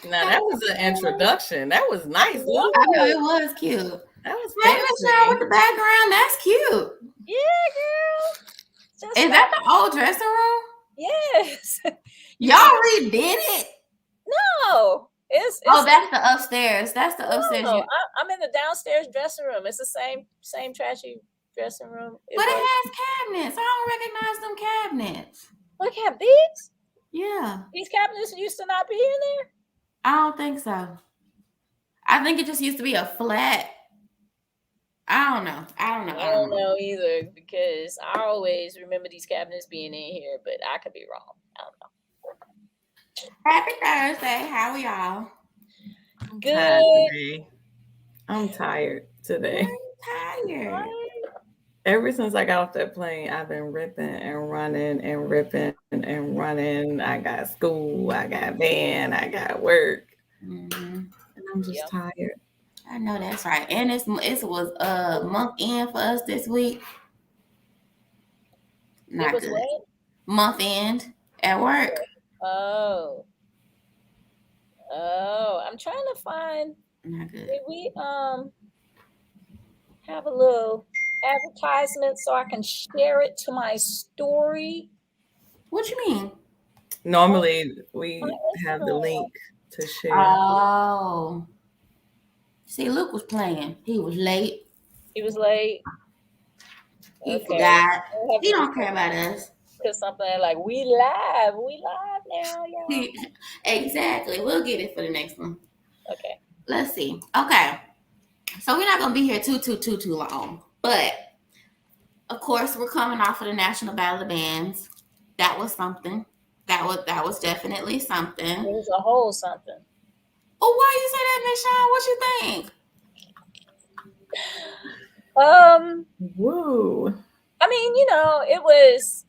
Now that was an introduction. That was nice, Luke. I know it was cute. That was Hey, Michelle with fancy. the background. That's cute. Yeah, girl. Just Is that the old dressing room? yes. Y'all redid it? No. It's that's the upstairs. That's the upstairs. no, I'm in the downstairs dressing room. It's the same trashy dressing room. But it has cabinets. I don't recognize them cabinets. Look at these. Yeah. These cabinets used to not be in there? I don't think so. I think it just used to be a flat. I don't know. I don't know either, because I always remember these cabinets being in here, but I could be wrong. I don't know. Happy Thursday. How are y'all? Good. I'm tired today. Tired. Ever since I got off that plane, I've been ripping and running and ripping and running. I got school, I got band, I got work. Mm-hmm. And I'm just tired. I know that's right. And it was month end for us this week. Not good. What? Month end at work. Oh, I'm trying to find. Not good. Did we have a little advertisement so I can share it to my story? What you mean? Normally we have the link to share. Oh. See, Luke was playing. He was late. He forgot. He don't care about us. Because something like we live now, y'all. Exactly. We'll get it for the next one. Okay. Let's see. Okay. So we're not gonna be here too long. But of course, we're coming off of the National Battle of the Bands. That was something. That was definitely something. It was a whole something. Oh, why you say that, Miss Shawn? What you think? Woo. I mean,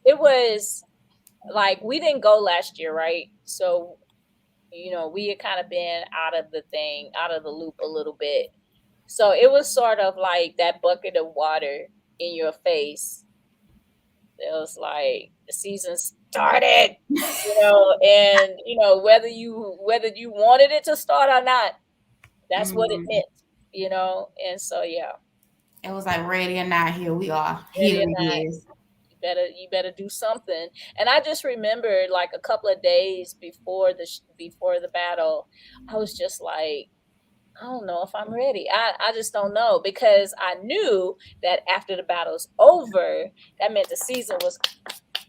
it was like we didn't go last year, right? So, we had kind of been out of the loop a little bit. So it was sort of like that bucket of water in your face. It was like the season started, and whether you wanted it to start or not, that's what it meant, and so yeah. It was like ready or not, here we are. Here it is. You better do something. And I just remembered like a couple of days before the battle, I was just like, I don't know if I'm ready. I just don't know, because I knew that after the battle's over, that meant the season was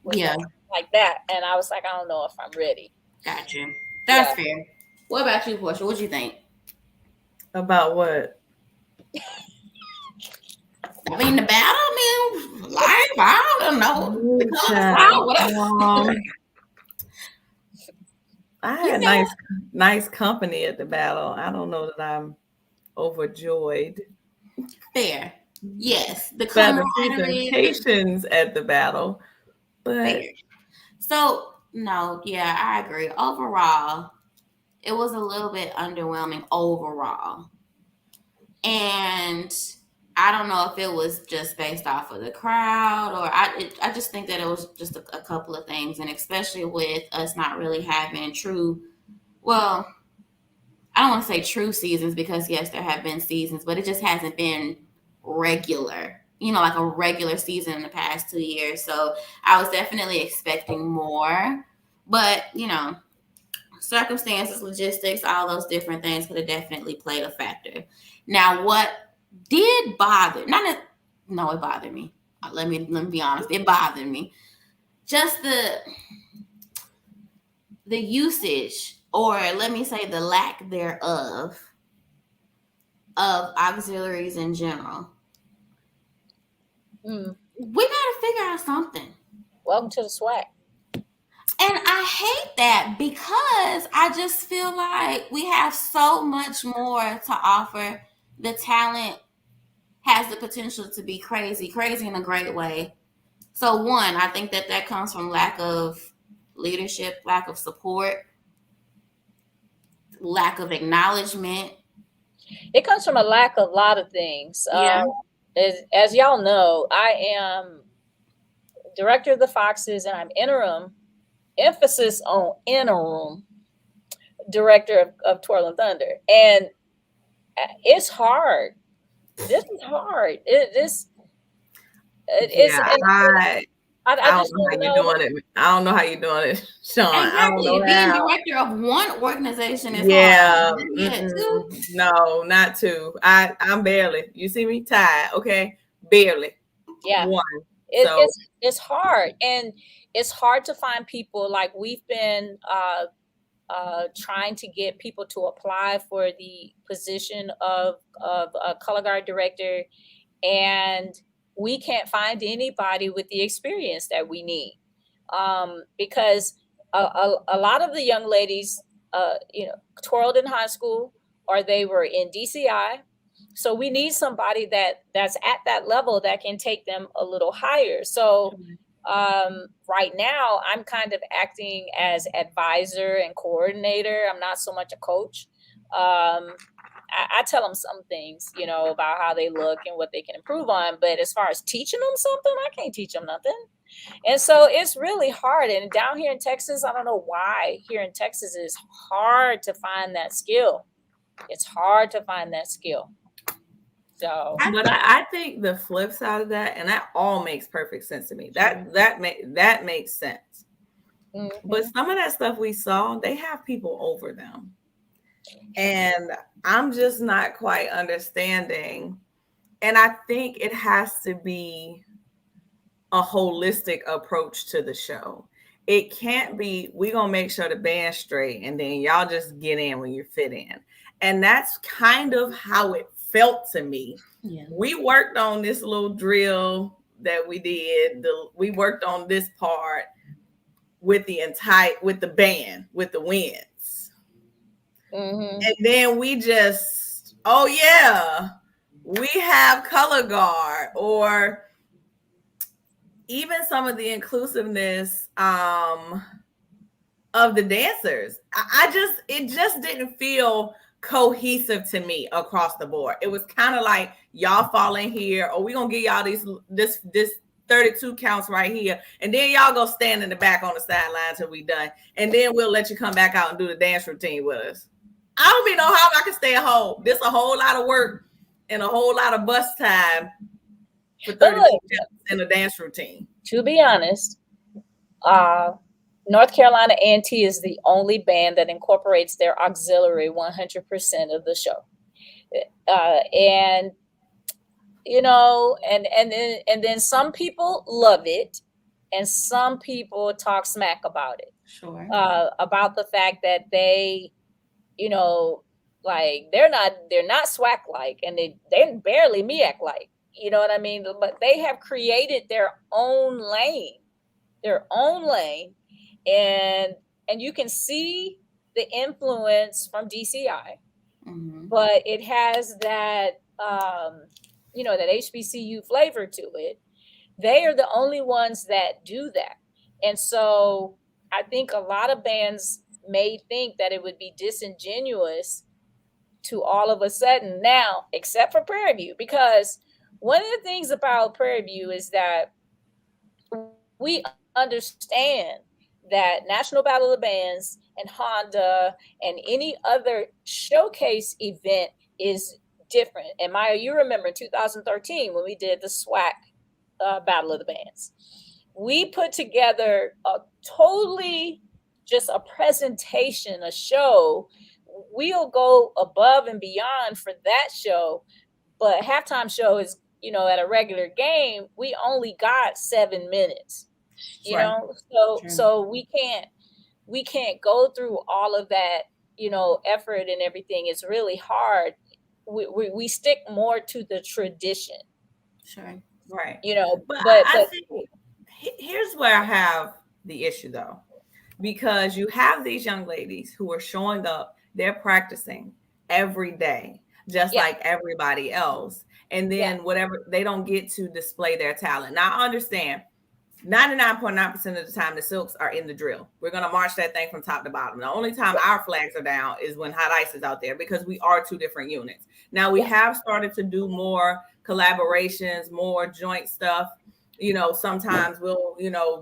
like that. And I was like, I don't know if I'm ready. Gotcha. That's fair. What about you, Portia? What you think? About what? I mean, the battle, life, I don't know. I had nice company at the battle. I don't know that I'm overjoyed. Fair. Yes. The presentations at the battle. But fair. So, no, yeah, I agree. Overall, it was a little bit underwhelming overall. And I don't know if it was just based off of the crowd, or I just think that it was just a couple of things, and especially with us not really having I don't want to say true seasons, because yes, there have been seasons, but it just hasn't been regular, like a regular season in the past 2 years. So I was definitely expecting more, but circumstances, logistics, all those different things could have definitely played a factor. Now, what did bother? It bothered me. Let me be honest. It bothered me. Just the usage, or let me say the lack thereof, of auxiliaries in general. We gotta figure out something. Welcome to the SWAC. And I hate that, because I just feel like we have so much more to offer. The talent has the potential to be crazy in a great way. So one, I think that comes from lack of leadership, lack of support, lack of acknowledgement. It comes from a lack of a lot of things. Yeah. As y'all know, I am director of the Foxes, and I'm interim, emphasis on interim, director of Twirling Thunder, and it's hard. This is hard. It's Yeah, I I don't just know how don't you're know. doing it. I don't know how you're doing it, Sean. I don't Exactly. know Being how. director of one organization is Yeah, hard. Yeah, two. no, not two. I'm barely. You see me tied? Okay, barely Yeah, one. it, So it's hard, and it's hard to find people. Like we've been trying to get people to apply for the position of a color guard director, and we can't find anybody with the experience that we need, because a lot of the young ladies, twirled in high school or they were in DCI. So we need somebody that's at that level that can take them a little higher. So right now I'm kind of acting as advisor and coordinator. I'm not so much a coach. I tell them some things, about how they look and what they can improve on. But as far as teaching them something, I can't teach them nothing. And so it's really hard. And down here in Texas, I don't know why here in Texas it's hard to find that skill. It's hard to find that skill. So, but I think the flip side of that, and that all makes perfect sense to me. That makes sense. mm-hmm. But some of that stuff we saw, they have people over them. And I'm just not quite understanding. And I think it has to be a holistic approach to the show. It can't be, we're going to make sure the band's straight and then y'all just get in when you fit in. And that's kind of how it felt to me. Yeah. We worked on this little drill that we did. We worked on this part with the band, with the winds. Mm-hmm. And then we just, oh yeah, we have color guard, or even some of the inclusiveness of the dancers. It just didn't feel cohesive to me across the board. It was kind of like y'all fall in here, or we gonna give y'all this 32 counts right here, and then y'all go stand in the back on the sideline till we done, and then we'll let you come back out and do the dance routine with us. I don't even know how I can stay at home. This a whole lot of work and a whole lot of bus time for 32 counts in a dance routine. To be honest, North Carolina A&T is the only band that incorporates their auxiliary 100% of the show. And then some people love it and some people talk smack about it. Sure. About the fact that they, like they're not SWAC like, and they barely MEAC like, you know what I mean? But they have created their own lane. And you can see the influence from DCI, but it has that, that HBCU flavor to it. They are the only ones that do that. And so I think a lot of bands may think that it would be disingenuous to all of a sudden now, except for Prairie View, because one of the things about Prairie View is that we understand that National Battle of the Bands and Honda and any other showcase event is different. And Maya, you remember in 2013 when we did the SWAC Battle of the Bands, we put together a totally just a presentation, a show. We'll go above and beyond for that show, but halftime show is, at a regular game, we only got 7 minutes. So we can't go through all of that, effort and everything. It's really hard. We stick more to the tradition. Sure. Right. But I think here's where I have the issue though, because you have these young ladies who are showing up, they're practicing every day, just like everybody else. And then whatever, they don't get to display their talent. Now I understand 99.9% of the time the Silks are in the drill. We're going to march that thing from top to bottom. The only time our flags are down is when Hot Ice is out there, because we are two different units. Now we have started to do more collaborations, more joint stuff. Sometimes we'll,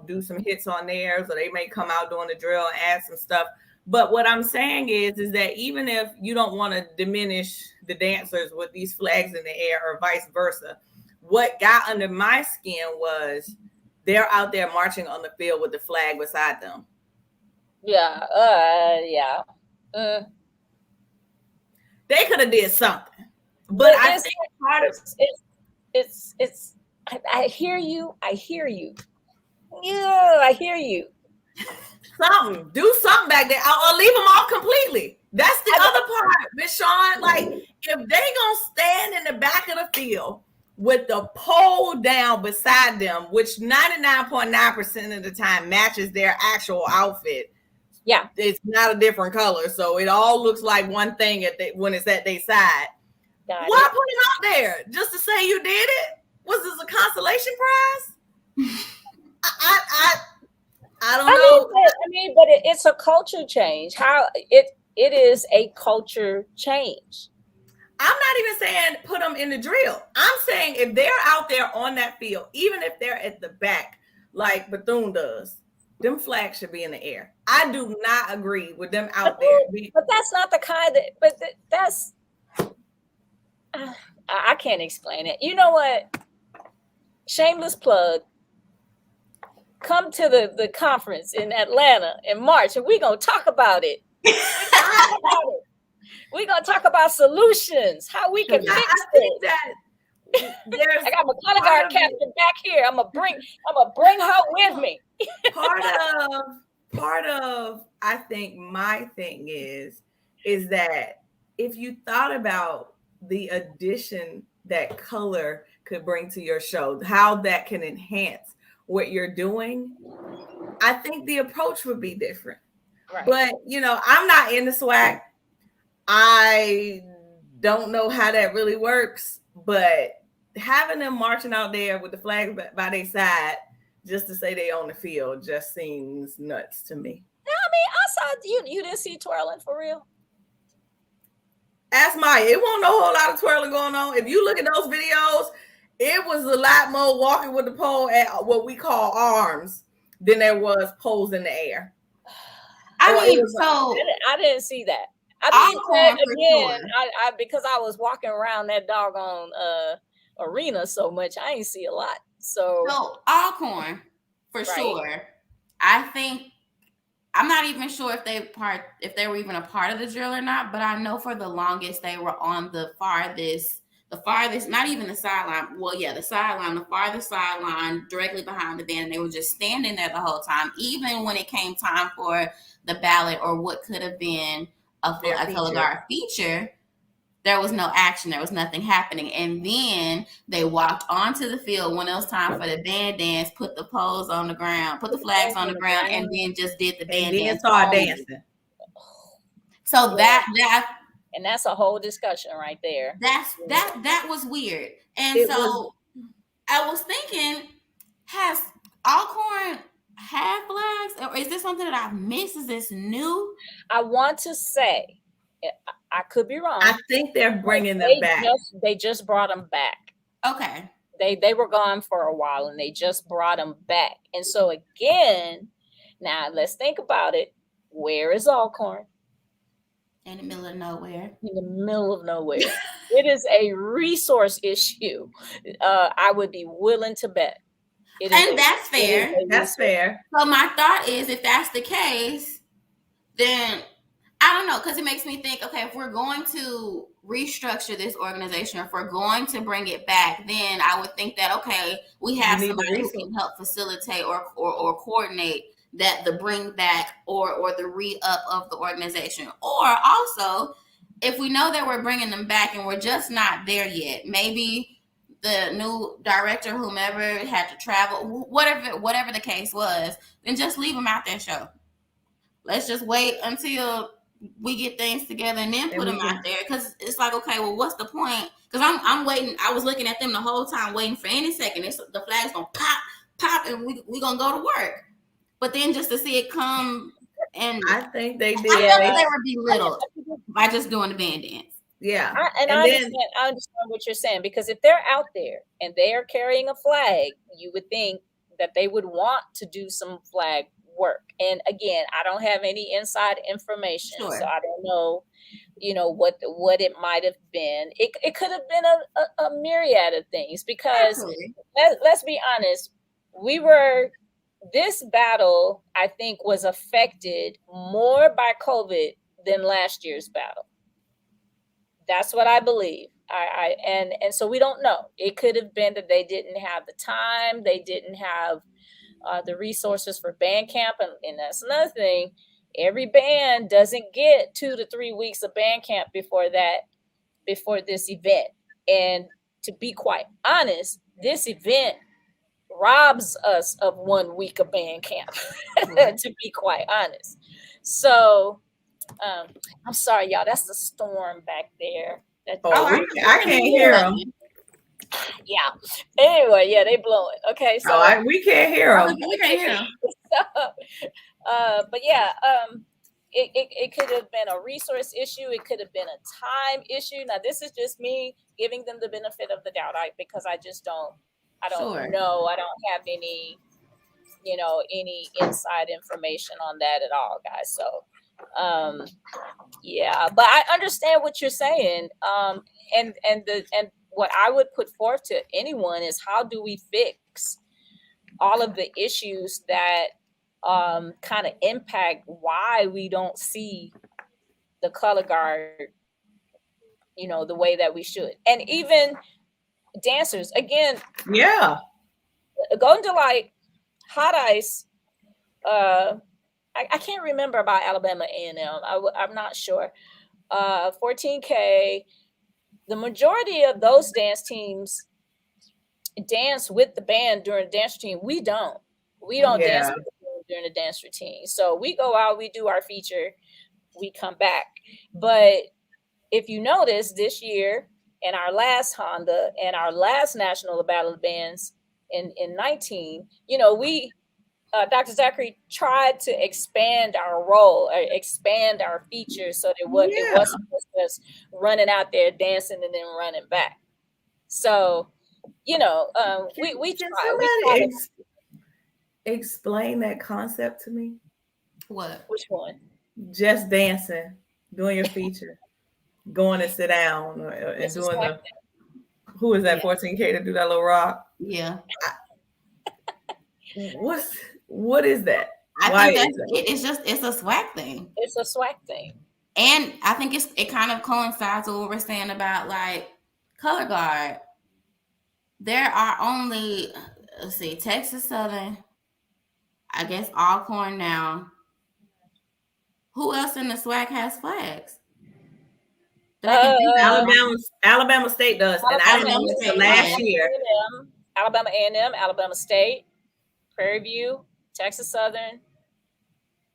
do some hits on theirs, or they may come out doing the drill and add some stuff. But what I'm saying is that even if you don't want to diminish the dancers with these flags in the air or vice versa, what got under my skin was they're out there marching on the field with the flag beside them. Yeah. Yeah. They could have did something, but I think part of it's I hear you. I hear you. Yeah, I hear you. something, do something back there, or leave them off completely. That's the other part, Miss Sean. Like, if they gonna stand in the back of the field with the pole down beside them, which 99.9% of the time matches their actual outfit. Yeah, it's not a different color, so it all looks like one thing when it's at their side. Why put it out there just to say you did it? Was this a consolation prize? I don't know. But it's a culture change. How it is a culture change. I'm not even saying put them in the drill. I'm saying if they're out there on that field, even if they're at the back, like Bethune does, them flags should be in the air. I do not agree with them out there. But that's not the kind that. But that's. I can't explain it. You know what? Shameless plug. Come to the conference in Atlanta in March, and we're gonna talk about it. We're gonna talk about solutions, how we can fix it. I got my color guard captain back here. I'm gonna bring her with me. part of I think my thing is that if you thought about the addition that color could bring to your show, how that can enhance what you're doing, I think the approach would be different. Right. But I'm not in the SWAC. I don't know how that really works, but having them marching out there with the flag by their side just to say they on the field just seems nuts to me. I saw you didn't see twirling for real. Ask Maya. It wasn't a whole lot of twirling going on. If you look at those videos, it was a lot more walking with the pole at what we call arms than there was poles in the air. I didn't see that. Because I was walking around that doggone arena so much, I ain't see a lot. So Alcorn, for sure. I think I'm not even sure if they were even a part of the drill or not, but I know for the longest they were on the farthest, not even the sideline. Well, yeah, the farthest sideline, directly behind the band, and they were just standing there the whole time. Even when it came time for the ballot or what could have been a color guard feature, there was no action. There was nothing happening. And then they walked onto the field when it was time for the band dance, put the poles on the ground, put the flags on the ground, and then just did the band dance. Started dancing. So and that's a whole discussion right there. That was weird. And I was thinking, has Alcorn had flags, or is this something that I've missed? Is this new? I want to say, I could be wrong. I think they're bringing them back. They just brought them back. Okay. They were gone for a while, and they just brought them back. And so again, now let's think about it. Where is Alcorn? In the middle of nowhere. In the middle of nowhere. It is a resource issue. I would be willing to bet. That's fair. That's fair. So my thought is, if that's the case, then I don't know, because it makes me think, okay, if we're going to restructure this organization, or if we're going to bring it back, then I would think that, okay, we have somebody who can help facilitate or coordinate that the bring back or the re-up of the organization. Or also, if we know that we're bringing them back and we're just not there yet, maybe the new director, whomever had to travel, whatever the case was, then just leave them out there show. Let's just wait until we get things together and then put them out there, because it's like, okay, well, what's the point? Because I'm waiting. I was looking at them the whole time, waiting for any second the flag's gonna pop, and we gonna go to work. But then just to see it come, and I think they did. I felt that they were belittled by just doing the band dance. Yeah, I understand what you're saying, because if they're out there and they are carrying a flag, you would think that they would want to do some flag work. And again, I don't have any inside information, Sure. so I don't know, what it might have been. It could have been a myriad of things, because Absolutely. let's be honest, this battle, I think, was affected more by COVID than last year's battle. That's what I believe. And so we don't know. It could have been that they didn't have the time, they didn't have the resources for band camp, and that's another thing. Every band doesn't get 2 to 3 weeks of band camp before this event. And to be quite honest, this event robs us of 1 week of band camp, to be quite honest. So I'm sorry, y'all. That's the storm back there. I can't hear them. Yeah. Anyway, yeah, they blowing. Okay, so we can't hear them. We can't hear them. But yeah, it could have been a resource issue. It could have been a time issue. Now, this is just me giving them the benefit of the doubt, because I just don't. I don't Sure. know. I don't have any, any inside information on that at all, guys. So, yeah, but I understand what you're saying. And what I would put forth to anyone is, how do we fix all of the issues that kind of impact why we don't see the color guard, the way that we should. And even dancers, again, Yeah. Golden Delight, Hot Ice, I can't remember about Alabama A&M. I'm not sure. 14K, the majority of those dance teams dance with the band during the dance routine. We don't dance with the band during the dance routine. So we go out, we do our feature, we come back. But if you notice, this year, and our last Honda and our last National Battle of Bands in 19, we Dr. Zachary tried to expand our role, or expand our features, so that it wasn't just running out there dancing and then running back. So, we try. Explain that concept to me. What? Which one? Just dancing, doing your feature, going to sit down, and doing who is that 14K to do that little rock? Yeah. What is that? I think it's a swag thing. It's a swag thing. And I think it kind of coincides with what we're saying about like color guard. There are only, Texas Southern, I guess Alcorn now. Who else in the swag has flags? Alabama State does, and I didn't know until last year. Alabama A&M, Alabama State, Prairie View, Texas Southern.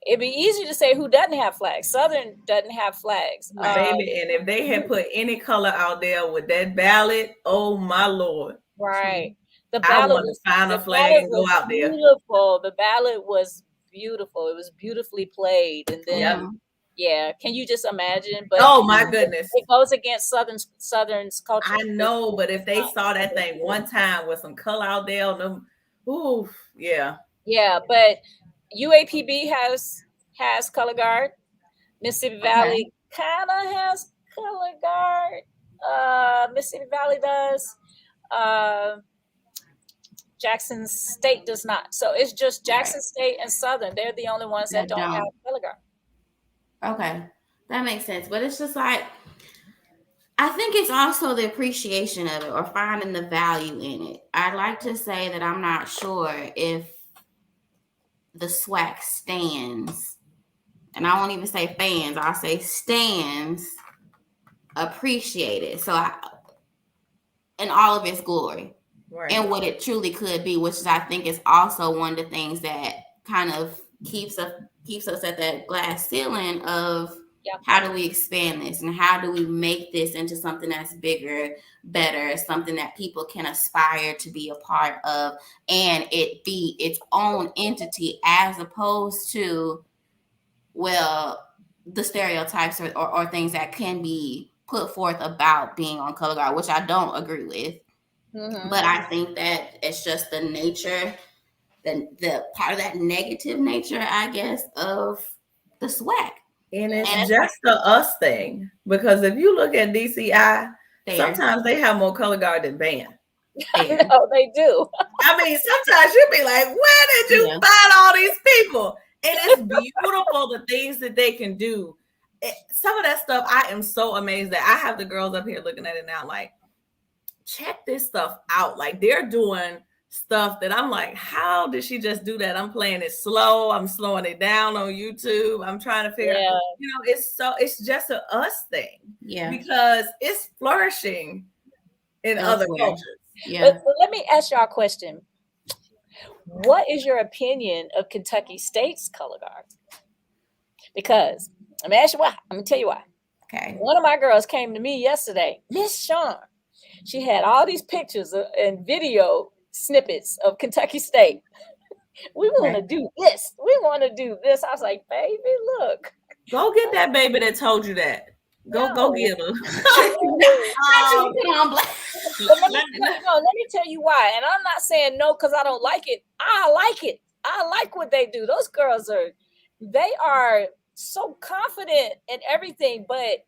It'd be easy to say who doesn't have flags. Southern doesn't have flags. Baby, and if they had put any color out there with that ballot, oh my Lord. Right. The I ballot want to find a flag and go out there. Beautiful. The ballot was beautiful. It was beautifully played. And then yeah, can you just imagine? But oh my goodness. It goes against Southern's culture. I know, but if they saw that thing one time with some color out there on them, ooh, yeah. Yeah, but UAPB has color guard. Mississippi Valley kind of has color guard. Mississippi Valley does. Jackson State does not. So it's just Jackson State and Southern. They're the only ones that don't have color guard. Okay, that makes sense. But it's just like, I think it's also the appreciation of it, or finding the value in it. I'd like to say that I'm not sure if the SWAC stands, and I won't even say fans, I'll say stands, appreciate it. So in all of its glory, and what it truly could be, which is, I think, is also one of the things that kind of keeps us at that glass ceiling of how do we expand this, and how do we make this into something that's bigger, better, something that people can aspire to be a part of, and it be its own entity, as opposed to, well, the stereotypes or things that can be put forth about being on color guard, which I don't agree with. Mm-hmm. But I think that it's just the nature the part of that negative nature, I guess, of the swag. And it's And it's just a us thing, because if you look at DCI, There. sometimes they have more color guard than band. There. Oh, they do. I mean, sometimes you'll be like, where did you Yeah. find all these people? And it's beautiful the things that they can do. Some of that stuff I am so amazed at. I have the girls up here looking at it now, like, check this stuff out. Like, they're doing stuff that I'm like, how did she just do that? I'm playing it slow. I'm slowing it down on YouTube. I'm trying to figure out, it's just a us thing. Yeah. Because it's flourishing in other Elsewhere. cultures. Yeah. But let me ask y'all a question. What is your opinion of Kentucky State's color guard? Because I'm gonna ask you why. I'm gonna tell you why. Okay. One of my girls came to me yesterday, Miss Sean. She had all these pictures and video snippets of Kentucky State. We want to do this. We want to do this. I was like, baby, look. Go get that baby that told you that. Go get her. Let me tell you why. And I'm not saying no because I don't like it. I like it. I like what they do. Those girls they are so confident in everything, but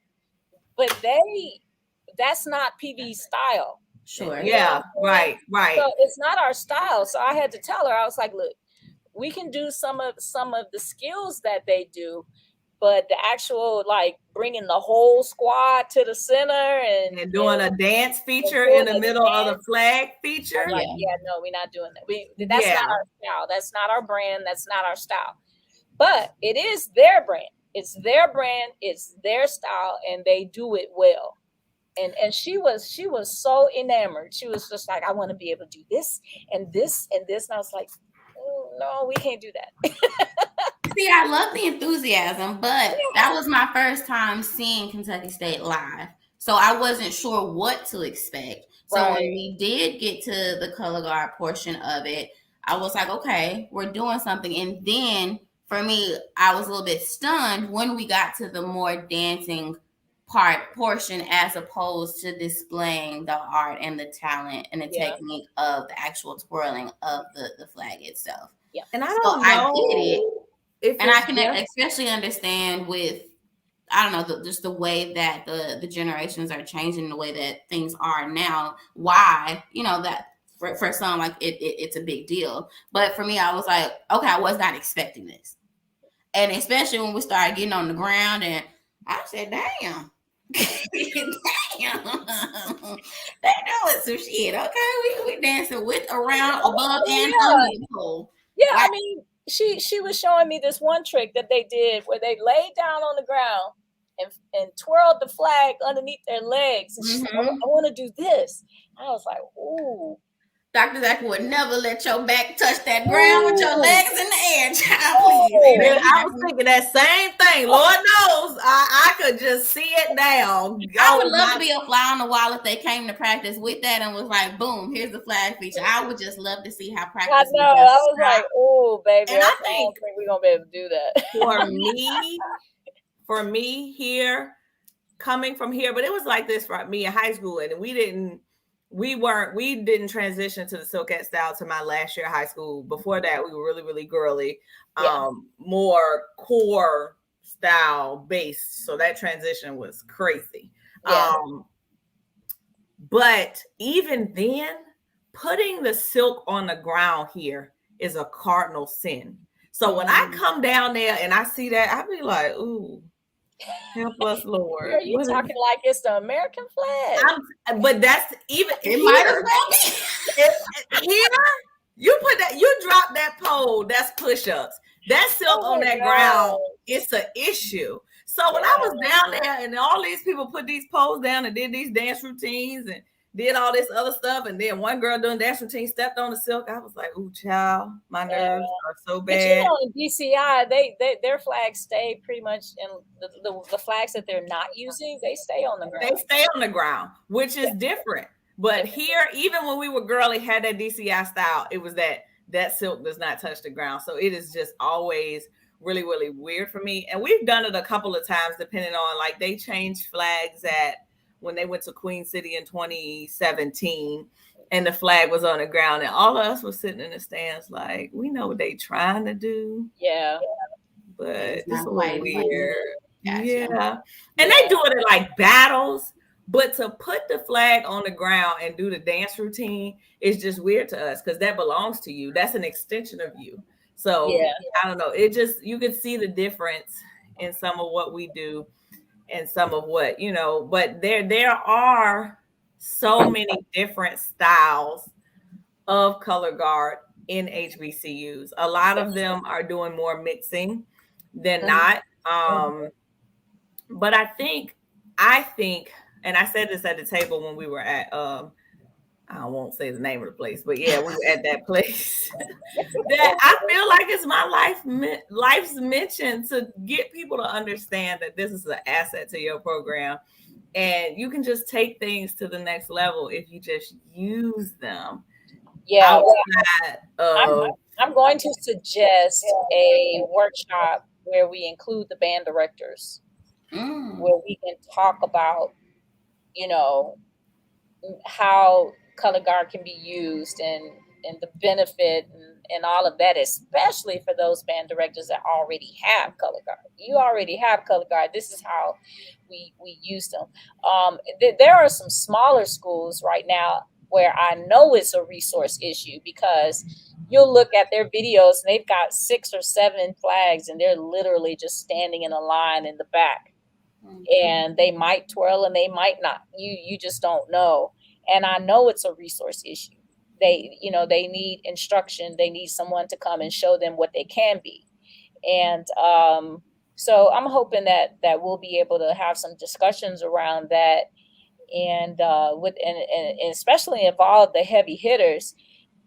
that's not PV's style. Sure. Yeah, right. So it's not our style. So I had to tell her, I was like, look, we can do some of the skills that they do, but the actual, like, bringing the whole squad to the center and doing a dance feature in the middle of the flag feature. Like, no, we're not doing that. That's not our style. That's not our brand. That's not our style. But it is their brand. It's their brand. It's their style, and they do it well. And she was so enamored. She was just like, I want to be able to do this and this and this. And I was like, no, we can't do that. See, I love the enthusiasm, but that was my first time seeing Kentucky State live. So I wasn't sure what to expect. So when we did get to the color guard portion of it, I was like, okay, we're doing something. And then for me, I was a little bit stunned when we got to the more dancing portion, as opposed to displaying the art and the talent and the technique of the actual twirling of the flag itself. Yeah. And I don't know. I get it. And I can especially understand with, I don't know, just the way that the generations are changing, the way that things are now, why, that for some, like, it's a big deal. But for me, I was like, okay, I was not expecting this. And especially when we started getting on the ground, and I said, damn. Damn. They doing some shit. Okay, we dancing with, around, above, and under the pole. Yeah, I mean, she was showing me this one trick that they did where they laid down on the ground and twirled the flag underneath their legs. And she's like, I want to do this. I was like, ooh. Dr. Zach would never let your back touch that ground with your legs in the air, child. Please. I was thinking that same thing. Lord knows, I could just see it now. I would love to be a fly on the wall if they came to practice with that and was like, boom, here's the flag feature. I would just love to see how practice. I know. I was like, oh, baby. And I think we're going to be able to do that. For me here, coming from here, but it was like this for me in high school, and we didn't transition to the Silkette style to my last year of high school. Before that, we were really, really girly, more core style based. So that transition was crazy. Yeah. But even then, putting the silk on the ground here is a cardinal sin. So when I come down there and I see that, I be like, ooh, help us, Lord. Girl, you talking like it's the American flag. But that's even it might as well be. Here, you drop that pole, that's push-ups. That silk on that ground, it's an issue. So when I was down there and all these people put these poles down and did these dance routines and did all this other stuff, and then one girl doing dance routine stepped on the silk, I was like, ooh, child, my nerves are so bad. But in DCI, their flags stay pretty much in the flags that they're not using, they stay on the ground. They stay on the ground, which is different. But here, even when we were girly, had that DCI style, it was that silk does not touch the ground. So it is just always really, really weird for me. And we've done it a couple of times, depending on, like, they changed flags when they went to Queen City in 2017, and the flag was on the ground, and all of us were sitting in the stands like, we know what they trying to do, Yeah. but It's it's not a little quite like- weird. Gotcha. Yeah. And they do it in like battles, but to put the flag on the ground and do the dance routine is just weird to us because that belongs to you. That's an extension of you. So Yeah. I don't know. It just, you could see the difference in some of what we do and some of what, you know, but there are so many different styles of color guard in HBCUs. A lot of them are doing more mixing than not. But I think, and I said this at the table when we were at I won't say the name of the place, but yeah, we were at that place. That I feel like it's my life's mission to get people to understand that this is an asset to your program, and you can just take things to the next level if you just use them. Yeah. Outside of, I'm going to suggest a workshop where we include the band directors, where we can talk about, you know, how color guard can be used and the benefit and all of that, especially for those band directors that already have color guard. You already have color guard. This is how we use them. There are some smaller schools right now where I know it's a resource issue, because you'll look at their videos and they've got 6 or 7 flags and they're literally just standing in a line in the back. And they might twirl and they might not. You just don't know. And I know it's a resource issue. They need instruction. They need someone to come and show them what they can be. And so I'm hoping that we'll be able to have some discussions around that, and especially involve the heavy hitters,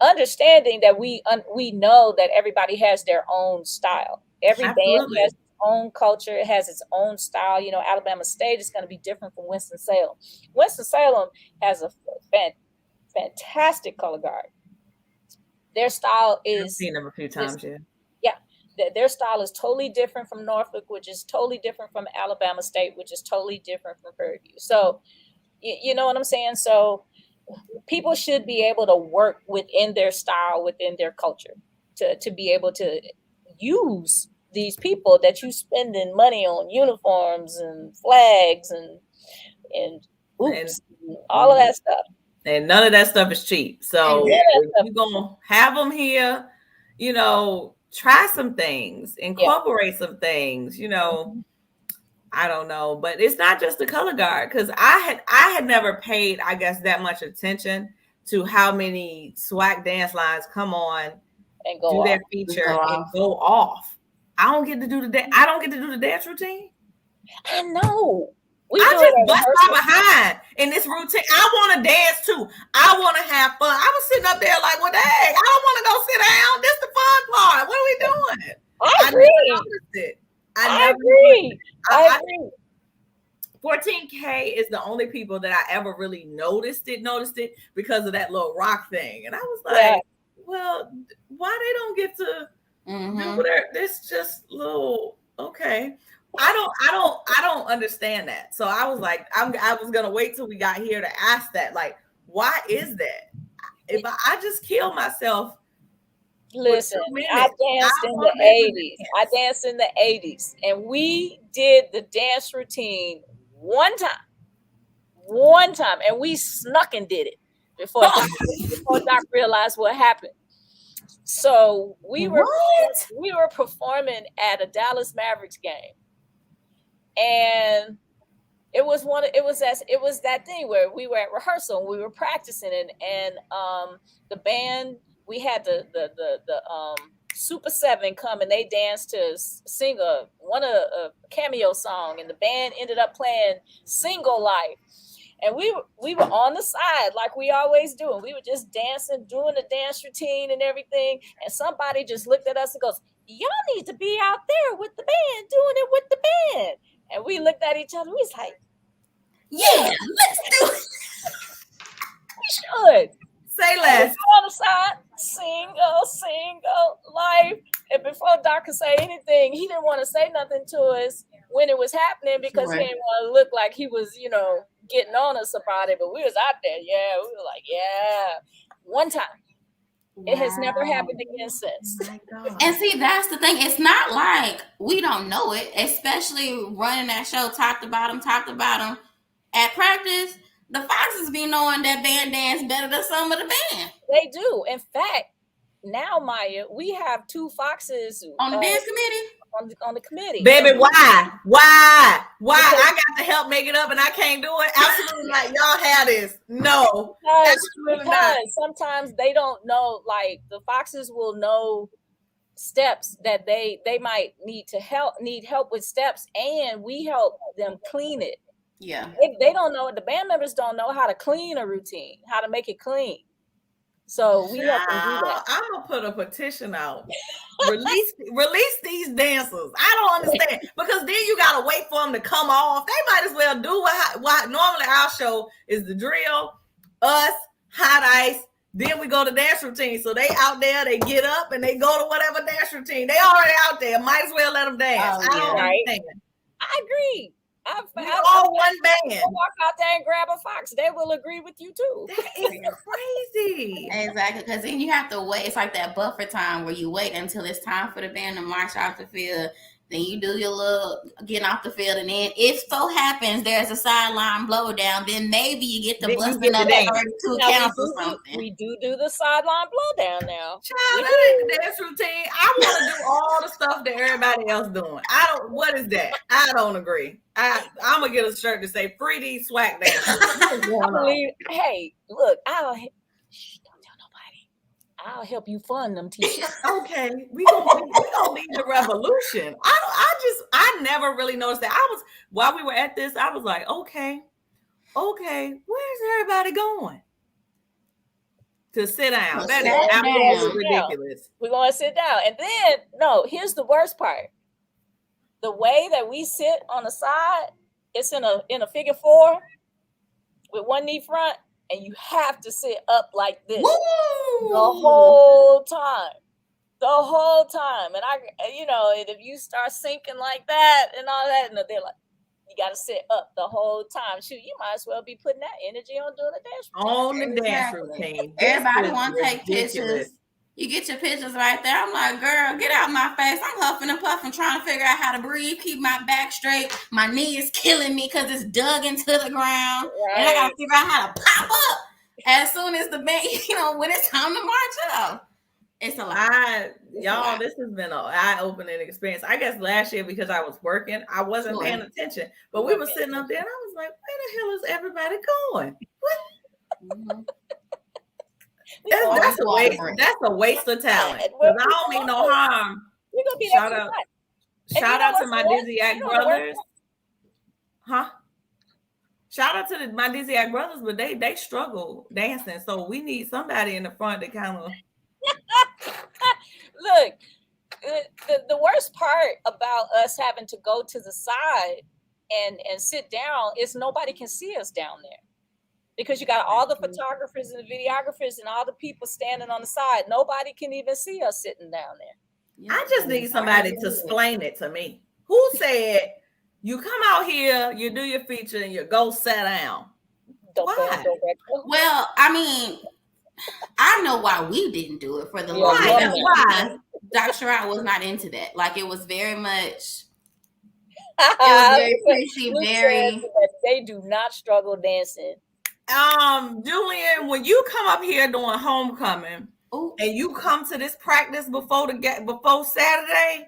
understanding that we know that everybody has their own style. Every band has its own culture, it has its own style. You know, Alabama State is going to be different from Winston-Salem. Winston-Salem has a fantastic color guard. Their style is, I've seen them a few times, their style is totally different from Norfolk, which is totally different from Alabama State, which is totally different from Prairie View. So, you know what I'm saying? So people should be able to work within their style, within their culture, to be able to use these people that you spending money on uniforms and flags and oops, and all of that stuff. And none of that stuff is cheap. So if you're going to have them here, you know, try some things, incorporate some things, you know. I don't know, but it's not just the color guard, because I had never paid, I guess, that much attention to how many SWAC dance lines come on and do their feature and go off. I don't get to do the dance routine. I know. I just bust my behind in this routine. I want to dance too. I want to have fun. I was sitting up there like, well, dang, I don't want to go sit down. This is the fun part. What are we doing? I agree. I agree. 14K is the only people that I ever really noticed it because of that little rock thing. And I was like, well, why they don't get to do whatever? This just little, okay. I don't understand that. So I was like, I was gonna wait till we got here to ask that. Like, why is that? If I just kill myself. Listen, I danced in the 80s. I danced in the 80s, and we did the dance routine one time, and we snuck and did it before Doc realized what happened. So we were performing at a Dallas Mavericks game, and it was that thing where we were at rehearsal and we were practicing, and the band, we had the Super 7 come, and they danced to sing a cameo song, and the band ended up playing Single Life. And we were on the side like we always do, and we were just dancing, doing the dance routine and everything. And somebody just looked at us and goes, "Y'all need to be out there with the band, doing it with the band." And we looked at each other. We was like, "Yeah, let's do it. We should." Say less. On the side, single life. And before Doc could say anything, he didn't want to say nothing to us when it was happening, because he didn't want to look like he was, getting on us about it, but we was out there. Yeah, we were like, yeah. One time. It has never happened again since. Oh my God. And see, that's the thing. It's not like we don't know it, especially running that show top to bottom. At practice, the Foxes be knowing that band dance better than some of the band. They do. In fact, now, Maya, we have 2 Foxes On the dance committee? On the committee. Baby, why? I got to help make it up and I can't do it? Absolutely not. Y'all have this. No. Because sometimes they don't know, like the Foxes will know steps that they might need help with steps, and we help them clean it. Yeah. They don't know, the band members don't know how to clean a routine, how to make it clean. So we help them do that. I'm gonna put a petition out. Release these dancers. I don't understand, because then you gotta wait for them to come off. They might as well do what normally our show is: the drill, us, hot ice. Then we go to dance routine. So they out there, they get up and they go to whatever dance routine. They already out there. Might as well let them dance. I don't understand. I agree. We all one band. Walk out there and grab a Fox. They will agree with you too. That is crazy. Exactly, because then you have to wait. It's like that buffer time where you wait until it's time for the band to march off the field. Then you do your little getting off the field, and then if so happens there's a sideline blow down, then maybe you get the busting up 32 counts or something. We do the sideline blow down now. Child, that ain't the dance routine. I want to do all the stuff that everybody else doing. What is that? I don't agree. I'm gonna get a shirt to say "Free these swag dancers." Hey, look, don't tell nobody. I'll help you fund them t-shirts. Okay, we gonna lead the revolution. I never really noticed that. While we were at this, I was like, okay, where's everybody going? To sit down. That is absolutely ridiculous. We're gonna sit down, and then here's the worst part. The way that we sit on the side, it's in a figure 4 with one knee front, and you have to sit up like this. Woo! The whole time. And and if you start sinking like that and all that, and they're like, you got to sit up the whole time. Shoot, you might as well be putting that energy on doing the dance routine. On the dance routine. Everybody want to take pictures. You get your pictures right there. I'm like, girl, get out my face. I'm huffing and puffing, trying to figure out how to breathe, keep my back straight. My knee is killing me because it's dug into the ground. Right. And I got to figure out how to pop up as soon as the band, when it's time to march up. It's a lot. Y'all, this has been an eye-opening experience. I guess last year, because I was working, I wasn't paying attention. But we were sitting up there, and I was like, where the hell is everybody going? What? Mm-hmm. That's a waste of talent. Because I don't mean no harm. Shout out to my Dizzy-Ack brothers. Huh? Shout out to my Dizzy-Ack brothers, but they struggle dancing. So we need somebody in the front to kind of look. The worst part about us having to go to the side and sit down is nobody can see us down there. Because you got all the photographers and the videographers and all the people standing on the side. Nobody can even see us sitting down there. I just need somebody to explain it to me. Who said you come out here, you do your feature, and you go sit down? Why? Well, I mean, I know why we didn't do it for the long time. That's why. Dr. Sherrod was not into that. Like, it was very much... It was very preachy, they do not struggle dancing. Julian, when you come up here doing homecoming, and you come to this practice before Saturday,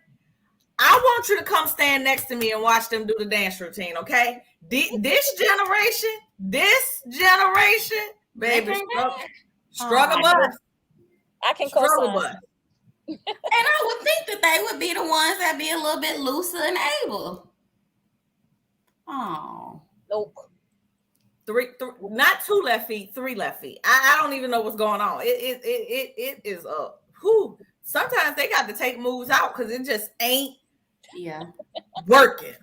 I want you to come stand next to me and watch them do the dance routine. Okay, this generation, baby, struggle bus. I can struggle bus. And I would think that they would be the ones that be a little bit looser and able. Oh, nope. Three, not 2 left feet, 3 left feet. I don't even know what's going on. It is up. Sometimes they got to take moves out because it just ain't working.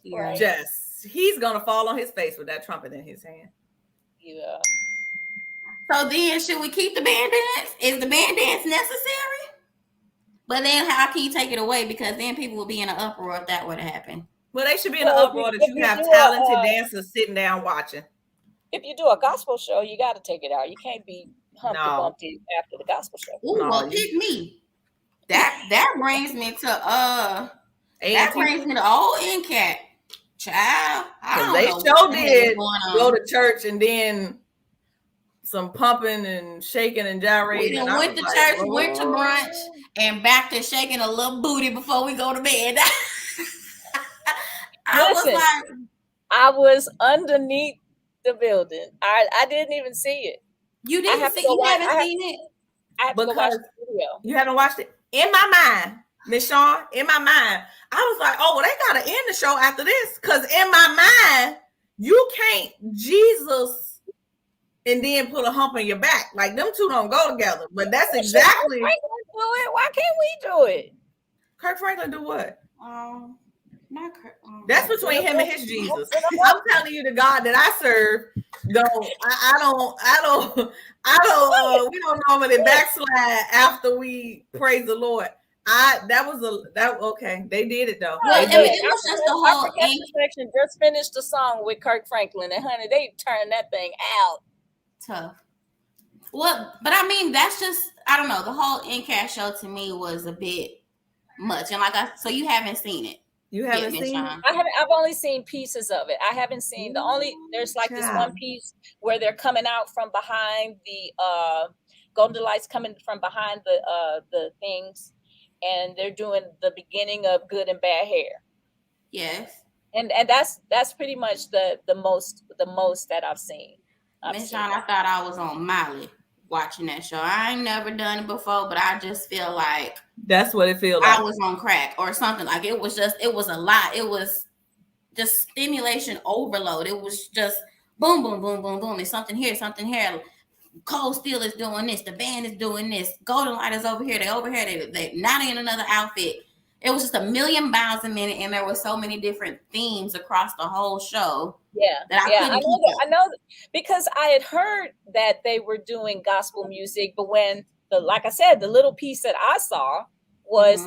Yeah. He's gonna fall on his face with that trumpet in his hand. Yeah. So then, should we keep the band dance? Is the band dance necessary? But then, how can you take it away? Because then people will be in an uproar if that were to happen. Well, they should be in an uproar that you have talented dancers sitting down watching. if you do a gospel show, you got to take it out. You can't be Humpty No. Bumpty after the gospel show. Ooh, No, well, you- pick me. That brings me to that A&T, brings me to old NCAT. Child, I because don't they know what sure the hell is did going on. go to church and then some pumping and shaking and We gyrating. done and I went was to like, church, went to brunch, and back to shaking a little booty before we go to bed. I was Listen, like, I was underneath the building. I didn't even see it. you I have to go watch. haven't seen it? I have to go watch Because the video. you haven't watched it. In my mind, Miss Shawn, in my mind, I was like, oh, well, they gotta end the show after this. Cause in my mind, you can't Jesus and then put a hump on your back. Like them two don't go together. But that's exactly Franklin do it. Why can't we do it? Kirk Franklin do what? Not That's between him and his Jesus. I'm telling you, the God that I serve, don't we don't normally backslide after we praise the Lord. Okay. They did it though. Well, They I mean, did. it was just the whole African section just finished the song with Kirk Franklin, and honey, they turned that thing out. tough. Well, but I mean, that's just, I don't know. The whole NCAT show to me was a bit much. And so you haven't seen it. You haven't Miss seen it? Shawn. I've only seen pieces of it. I haven't seen there's like this one piece where they're coming out from behind the Golden Lights, coming from behind the things, and they're doing the beginning of Good and Bad Hair. Yes. And that's pretty much the most that I've seen. Miss Shawn, I thought I was on Miley watching that show. I ain't never done it before, but I just feel like that's what it feels like. I was on crack or something. Like it was a lot. It was just stimulation overload. It was just boom, boom, boom, boom, boom. There's something here, something here. Cold Steel is doing this. The band is doing this. Golden Light is over here. They over here. They not in another outfit. It was just a million miles a minute, and there were so many different themes across the whole show. Yeah, that I know because I had heard that they were doing gospel music, but when like I said, the little piece that I saw was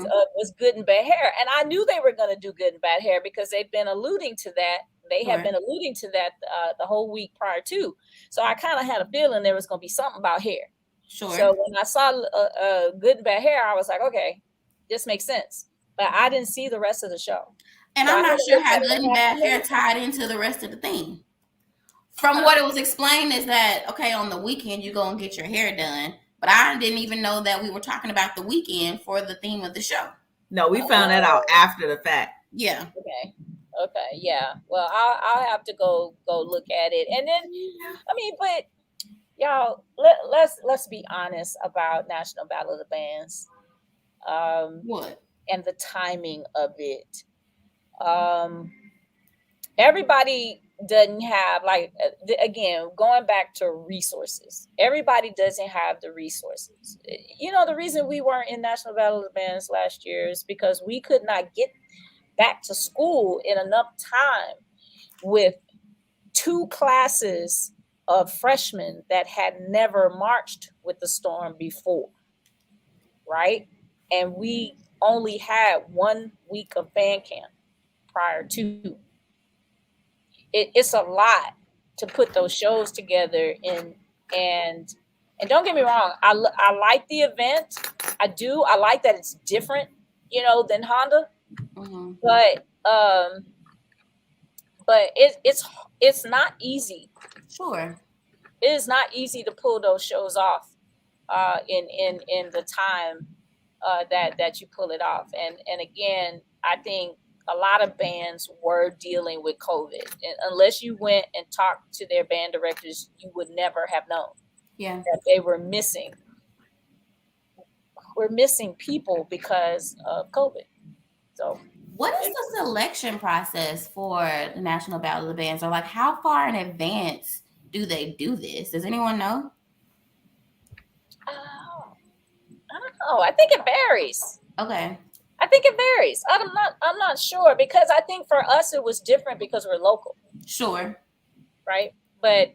Good and Bad Hair, and I knew they were going to do Good and Bad Hair because they've been alluding to that. They have been alluding to that the whole week prior to. So I kind of had a feeling there was going to be something about hair. Sure. So when I saw Good and Bad Hair, I was like, okay, this makes sense. But I didn't see the rest of the show. And so I'm not sure how Good and Bad Hair tied into the rest of the thing. From what it was explained is that, okay, on the weekend, you go and get your hair done. But I didn't even know that we were talking about the weekend for the theme of the show. No, we found that out after the fact. Yeah. Okay. Yeah. Well, I'll have to go look at it. And then, I mean, but y'all, let's be honest about National Battle of the Bands. What? And the timing of it. Everybody doesn't have, like, again, going back to resources. Everybody doesn't have the resources. You know, the reason we weren't in National Battle of the Bands last year is because we could not get back to school in enough time with 2 classes of freshmen that had never marched with the Storm before, right? And we only had 1 week of band camp prior to. It's a lot to put those shows together and don't get me wrong, I like the event. I do. I like that it's different, than Honda. Mm-hmm. But it's not easy. Sure. It is not easy to pull those shows off in the time that you pull it off. And again, I think a lot of bands were dealing with COVID, and unless you went and talked to their band directors, you would never have known that they were missing. We're missing people because of COVID. So what is the selection process for the National Battle of the Bands? Or like, how far in advance do they do this? Does anyone know? I don't know. I think it varies. Okay. I think it varies. I'm not sure, because I think for us it was different because we're local. Sure. Right. But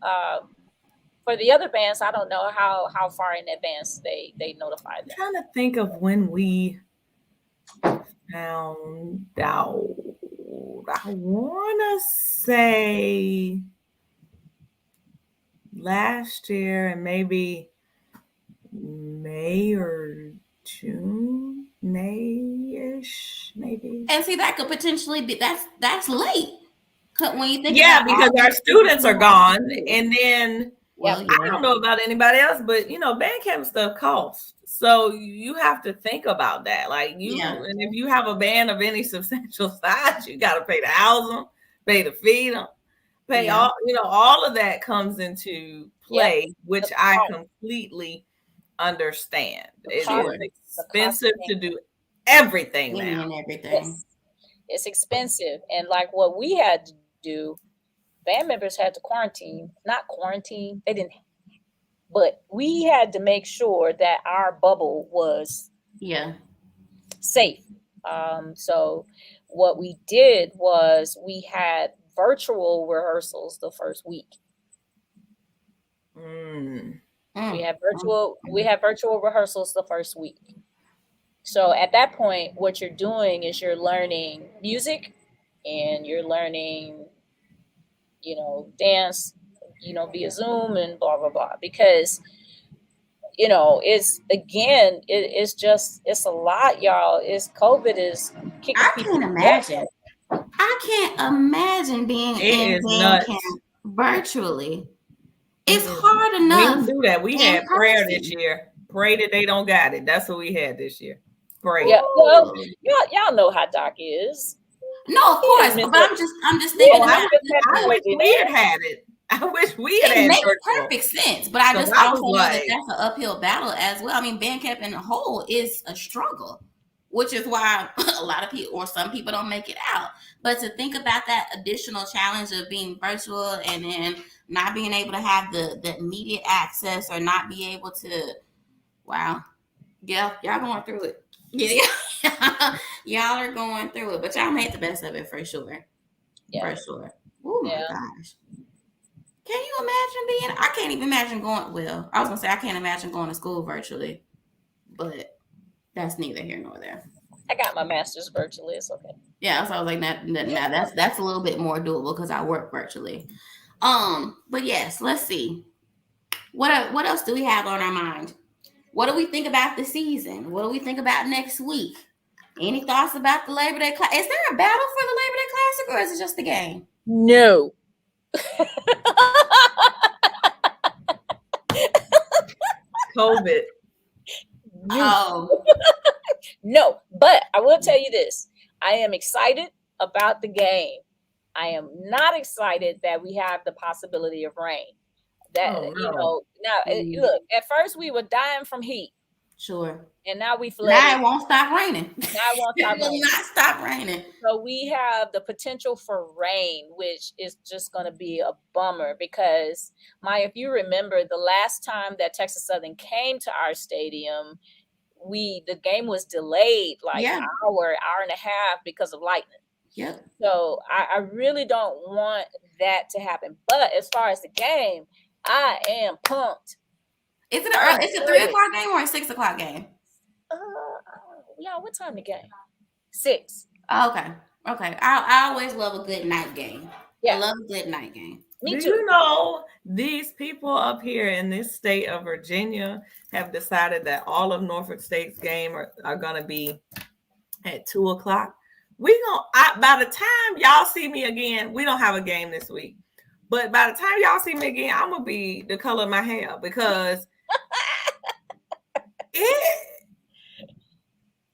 for the other bands, I don't know how far in advance they notify them. I'm trying to think of when we found out. I want to say last year and maybe May or June, May-ish, maybe. And see, that could potentially be that's late. When you think Yeah, about because our students are gone, and then well, I yeah, don't know about anybody else, but band camp stuff costs. So you have to think about that. Like and if you have a band of any substantial size, you got to pay to house them, pay to feed them, pay all. All of that comes into play, which I completely understand. It is expensive to do everything now. And everything. Yes. It's expensive, and like what we had to do, band members had to quarantine. Not quarantine, they didn't. But we had to make sure that our bubble was safe. So what we did was we had virtual rehearsals the first week. We had virtual rehearsals the first week. So at that point, what you're doing is you're learning music and you're learning, dance, via Zoom and blah, blah, blah. Because, it's a lot, y'all. COVID is kicking people. I can't imagine being in band camp virtually. It's hard enough. We didn't do that. We had prayer this year. Pray that they don't got it. That's what we had this year. Pray. Yeah, well, y'all know how Doc is. No, of course. But I'm just thinking. I wish we had had it. I wish we had. It makes perfect sense, but I just also know that that's an uphill battle as well. I mean, band camp in the whole is a struggle, which is why a lot of people or some people don't make it out. But to think about that additional challenge of being virtual and then not being able to have the immediate access or not be able to, wow, yeah, y'all going through it. Yeah, y'all are going through it, but y'all made the best of it for sure. Yeah. For sure. Oh my gosh. Can you imagine I can't even imagine going, well, I was gonna say I can't imagine going to school virtually, but that's neither here nor there. I got my master's virtually, it's okay. Yeah, so I was like, that's a little bit more doable because I work virtually. But yes, let's see. What else do we have on our mind? What do we think about the season? What do we think about next week? Any thoughts about the Labor Day Classic? Is there a battle for the Labor Day Classic or is it just a game? No. COVID. No, but I will tell you this. I am excited about the game. I am not excited that we have the possibility of rain. Look, at first we were dying from heat. Sure. And now we fled. Now it won't stop raining. It will not stop raining. So we have the potential for rain, which is just going to be a bummer because, Maya, if you remember the last time that Texas Southern came to our stadium, the game was delayed an hour and a half because of lightning. Yep. So I really don't want that to happen. But as far as the game, I am pumped. Is it a 3 o'clock game or a 6 o'clock game? What time the game? 6. Okay. I always love a good night game. Yeah. I love a good night game. Me too. Do you know these people up here in this state of Virginia have decided that all of Norfolk State's game are going to be at 2 o'clock? By the time y'all see me again, we don't have a game this week. But by the time y'all see me again, I'm going to be the color of my hair because it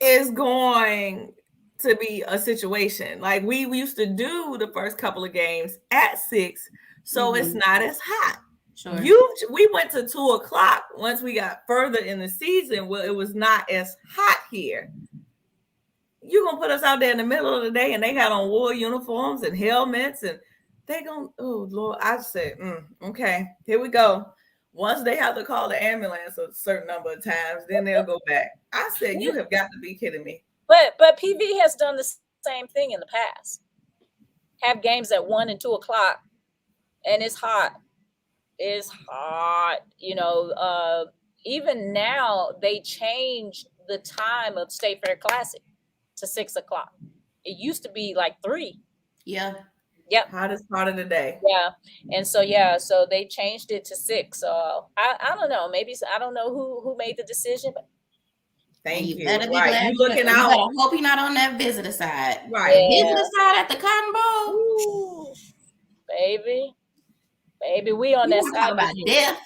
is going to be a situation. Like we used to do the first couple of games at 6, so it's not as hot. Sure. We went to 2 o'clock once we got further in the season. Well, it was not as hot here. You're going to put us out there in the middle of the day and they got on wool uniforms and helmets and they going, oh, Lord. I said, okay, here we go. Once they have to call the ambulance a certain number of times, then they'll go back. I said, you have got to be kidding me. But PV has done the same thing in the past. Have games at 1 and 2 o'clock and it's hot. It's hot. Even now they changed the time of State Fair Classic to 6 o'clock. It used to be like 3. Yeah. Yep. Hottest part of the day. Yeah. And so they changed it to 6. So I don't know. Maybe I don't know who made the decision, but And Thank you you. better be Right. glad You looking you out. better hope you're not on that visitor side. Right. The yeah, visitor side at the Cotton Bowl. ooh, baby, we on You that want to side talk about this year. death?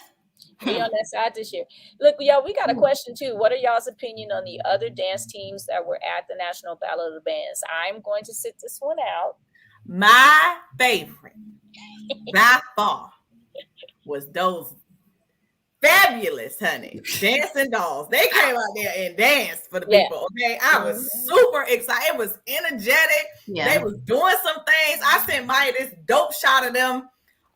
We on that side this year. Look, y'all, we got a question too. What are y'all's opinion on the other dance teams that were at the National Battle of the Bands? I'm going to sit this one out. My favorite by far was those fabulous, honey, dancing dolls. They came out there and danced for the Yeah. people. Okay, I was super excited. It was energetic. Yeah. They was doing some things. I sent Maya this dope shot of them.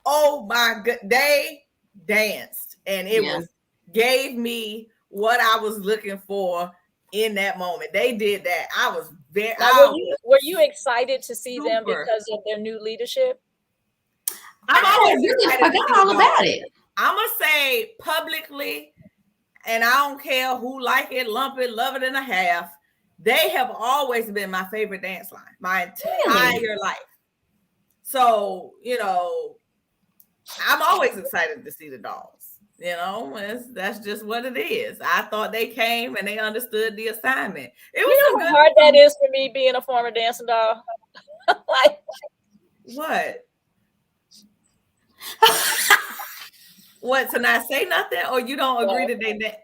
Oh my god, they danced, and it was gave me what I was looking for in that moment. They did that. I was very. Now, were you excited to see them Super. because of their new leadership? I'm I always really excited to forgot see all them. about it. I'm gonna say publicly, and I don't care who like it, lump it, love it and a half. They have always been my favorite dance line my entire life. So, you know, I'm always excited to see the dolls. You know, that's just what it is. I thought they came and they understood the assignment. It was You know how hard that is for me being a former dancing doll? Like, what? What, to not say nothing, or you don't agree that they did?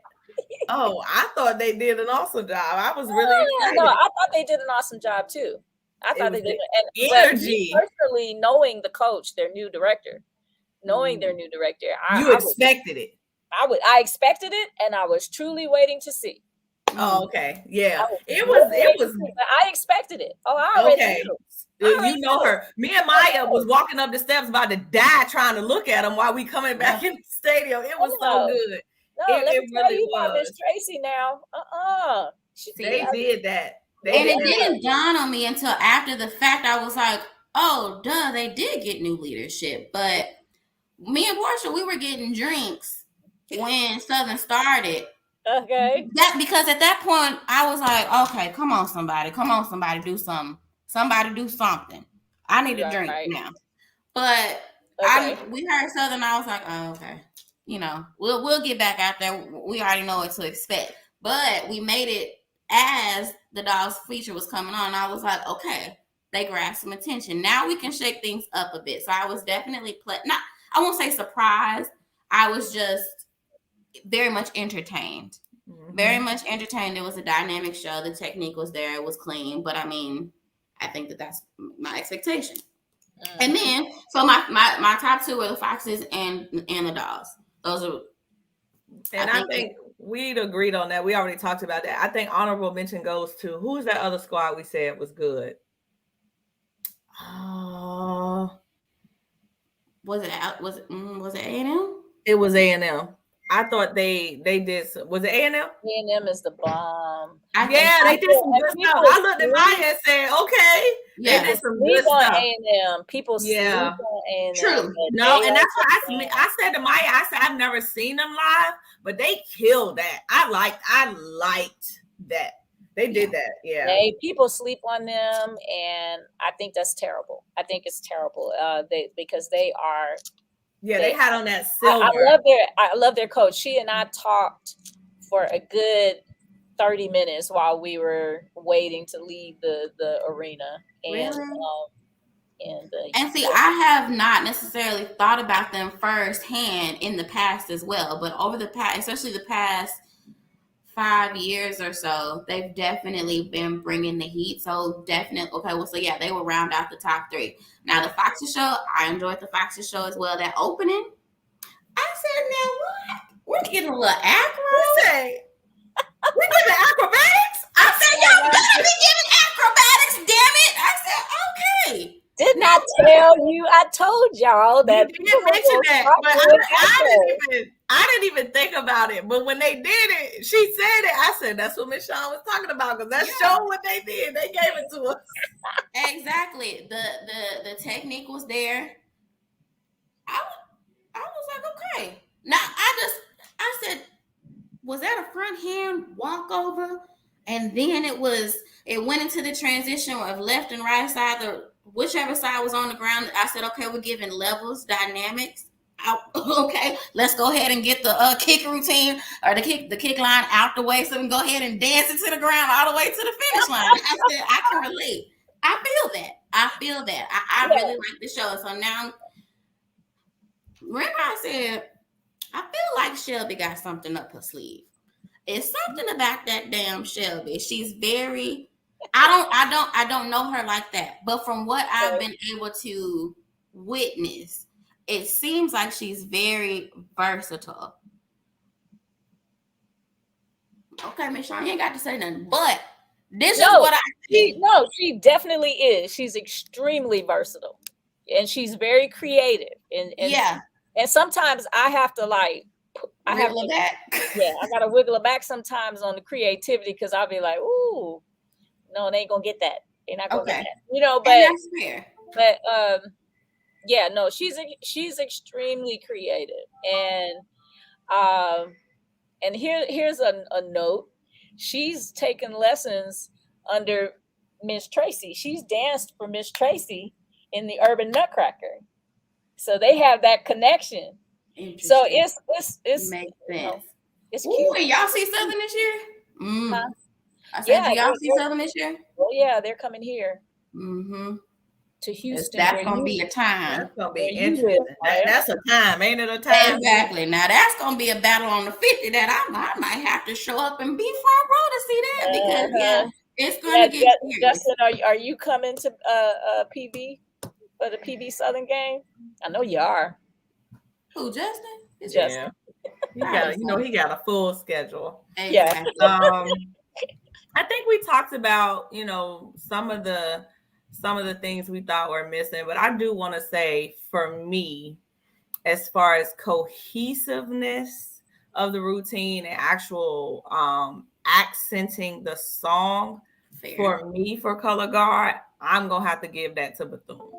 Oh, I thought they did an awesome job. I was really excited. No, I thought they did an awesome job too. I thought they did. And energy. Personally, knowing the coach, their new director, you expected it. I expected it, and I was truly waiting to see. Oh, okay, yeah. It was. I expected it. Oh, I already knew. You know her. Me and Maya was walking up the steps about to die trying to look at them while we coming back in the stadium. It was so good. No, let me tell you about Miss Tracy now. They did that. It didn't dawn on me until after the fact. I was like, oh, duh, they did get new leadership. But me and Portia, we were getting drinks when Southern started. Okay. Because at that point, I was like, okay, come on, somebody, do something. Somebody do something. I need a drink now. But we heard Southern. I was like, oh, okay. You know, we'll get back out there. We already know what to expect. But we made it as the Dolls feature was coming on. I was like, okay, they grabbed some attention. Now we can shake things up a bit. So I was definitely I won't say surprised. I was just very much entertained. Mm-hmm. Very much entertained. It was a dynamic show. The technique was there. It was clean. But I mean, I think that's my expectation. Mm-hmm. And then, so my top two were the Foxes and the Dolls. Those are. And I think we'd agreed on that. We already talked about that. I think honorable mention goes to, who's that other squad we said was good? Was it A&M? It was A&M. I thought they did some. Was it A&M? A&M is the bomb. Yeah, they did some good stuff. I looked at Maya and said, okay. Yeah, they did some good stuff. A&M. People sleep on A&M. True. No, and that's what I said to Maya. I said, I've never seen them live, but they killed that. I liked that. They did that. Yeah. People sleep on them, and I think that's terrible. I think it's terrible. Because they are. Yeah, they had on that silver. I love their coach. She and I talked for a good 30 minutes while we were waiting to leave the arena. And really? And see, I have not necessarily thought about them firsthand in the past as well, but over the past, especially the past 5 years or so, they've definitely been bringing the heat. So definitely, okay, well, so yeah, they will round out the top three. Now the Foxy show, I enjoyed the Foxy show as well. That opening, I said, now what? We're getting a little acro. We're giving acrobatics? I said, y'all better be giving acrobatics, damn it. I said, okay. Did not tell you. I told y'all that. You didn't mention that, but I didn't even think about it. But when they did it, she said it. I said, that's what Miss Shawn was talking about, because that's showing what they did. They gave it to us. Exactly. The technique was there. I was like, okay. Now I said, was that a front hand walkover? And then it went into the transition of left and right side. whichever side was on the ground, I said, okay, we're giving levels, dynamics. Okay, let's go ahead and get the kick routine or the kick line out the way so we can go ahead and dance it to the ground all the way to the finish line. I said, I can relate. I feel that. I really like the show. So now, remember I said, I feel like Shelby got something up her sleeve. It's something about that damn Shelby. She's very, I don't know her like that. But from what I've been able to witness, it seems like she's very versatile. Okay, Miss Shawn, you ain't got to say nothing. But this is what I think. No, she definitely is. She's extremely versatile. And she's very creative. And yeah. And sometimes I have to like wiggle it back. Yeah, I gotta wiggle it back sometimes on the creativity because I'll be like, ooh, no, they ain't gonna get that. They're not gonna get that. You know, but and that's fair. But yeah, no, she's extremely creative. And here's a note. She's taken lessons under Miss Tracy. She's danced for Miss Tracy in the Urban Nutcracker. So they have that connection. So it's makes sense. You know, it's cute. Ooh, and y'all see Southern this year? Huh? I said, do y'all see Southern this year? Oh yeah, they're coming here. Mm-hmm. To Houston. That's gonna be a time. That's gonna be interesting. That's a time, ain't it? A time. Exactly. Now that's gonna be a battle on the 50 that I might have to show up and be front row to see that because it's gonna get Justin, are you coming to PB for the PB Southern game? I know you are. Who, Justin? It's Justin. Yeah. He got a full schedule. Exactly. I think we talked about, some of the things we thought were missing, but I do want to say for me, as far as cohesiveness of the routine and actual accenting the song, for me, for Color Guard, I'm going to have to give that to Bethune.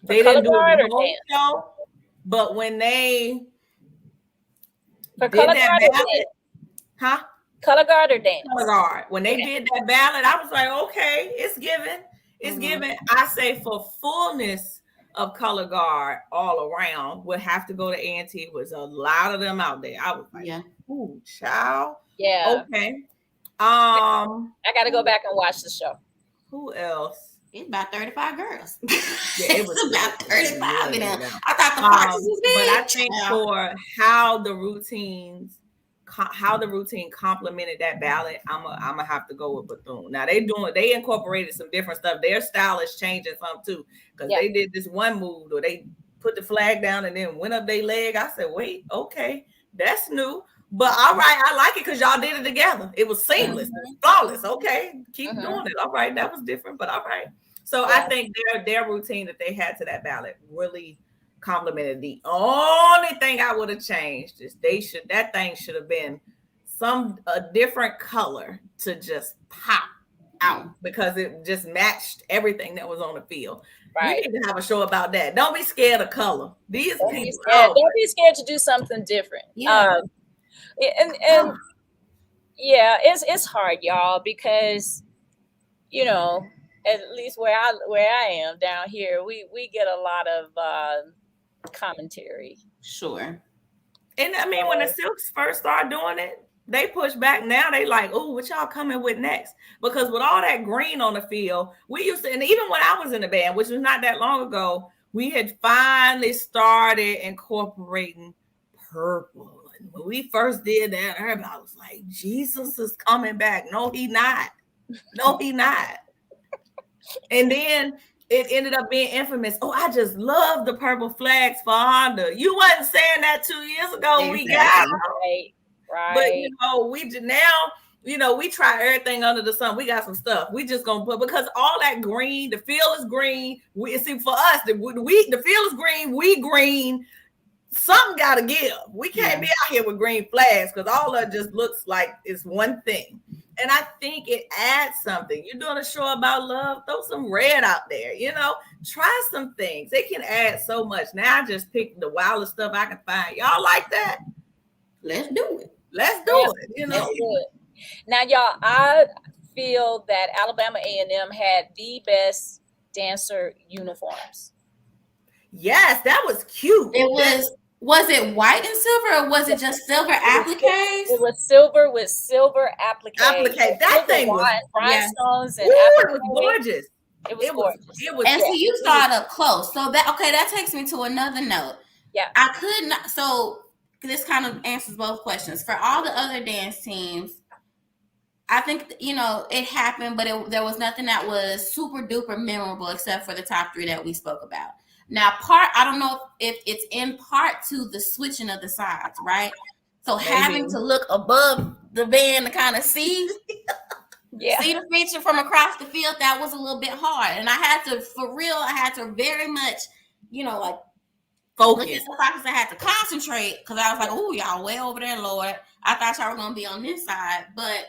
They didn't do it the whole show, but when they did that ballad, huh? Color Guard or dance? Color Guard. When they did that ballad, I was like, okay, it's given. It's given. I say for fullness of Color Guard all around, would have to go to A&T. It was a lot of them out there. I was like, ooh, child. Yeah. Okay. I got to go back and watch the show. Who else? It's about 35 girls. Yeah, it was about 35 of them. Yeah. I thought the parties was big. But I think for how the routine complemented that ballad, I'm gonna have to go with Bethune. Now they incorporated some different stuff. Their style is changing some too, because they did this one move where they put the flag down and then went up their leg. I said, wait, okay, that's new. But all right, I like it because y'all did it together. It was seamless, flawless. Okay, keep doing it. All right, that was different, but all right. So I think their routine that they had to that ballad really complimented. The only thing I would have changed is that thing should have been a different color to just pop out because it just matched everything that was on the field. Right. We need to have a show about that. Don't be scared of color. These don't people don't be scared to do something different. Yeah. And it's hard, y'all, because at least where I am down here, we get a lot of commentary. Sure. And I mean, when the Silks first started doing it, they pushed back. Now they like, oh, what y'all coming with next? Because with all that green on the field, we used to, and even when I was in the band, which was not that long ago, we had finally started incorporating purple. When we first did that, everybody was like, Jesus is coming back. No, he not. No, he not. And then it ended up being infamous. Oh, I just love the purple flags for Honda. You wasn't saying that 2 years ago. Exactly. We got it. Right. But we try everything under the sun. We got some stuff. We just gonna put, because all that green, the field is green. For us, the field is green. We green. Something gotta give. We can't be out here with green flags because all that just looks like it's one thing. And I think it adds something. You're doing a show about love, throw some red out there, try some things. It can add so much. Now I just picked the wildest stuff I can find. Y'all like that? Let's do it. Let's do it. Now, y'all, I feel that Alabama A&M had the best dancer uniforms. Yes, that was cute. It was it white and silver, or was it just silver appliques? It was silver with silver appliques. That thing was rhinestones and it was gorgeous. It was gorgeous. It was, and so you saw it up close. So that takes me to another note. Yeah. I could not. So this kind of answers both questions. For all the other dance teams, I think, it happened, but there was nothing that was super duper memorable except for the top 3 that we spoke about. Now, I don't know if it's in part to the switching of the sides, right? So having to look above the band to kind of see the feature from across the field, that was a little bit hard. And I had to very much, focus. Look at the focus. I had to concentrate because I was like, oh, y'all way over there, Lord. I thought y'all were going to be on this side. But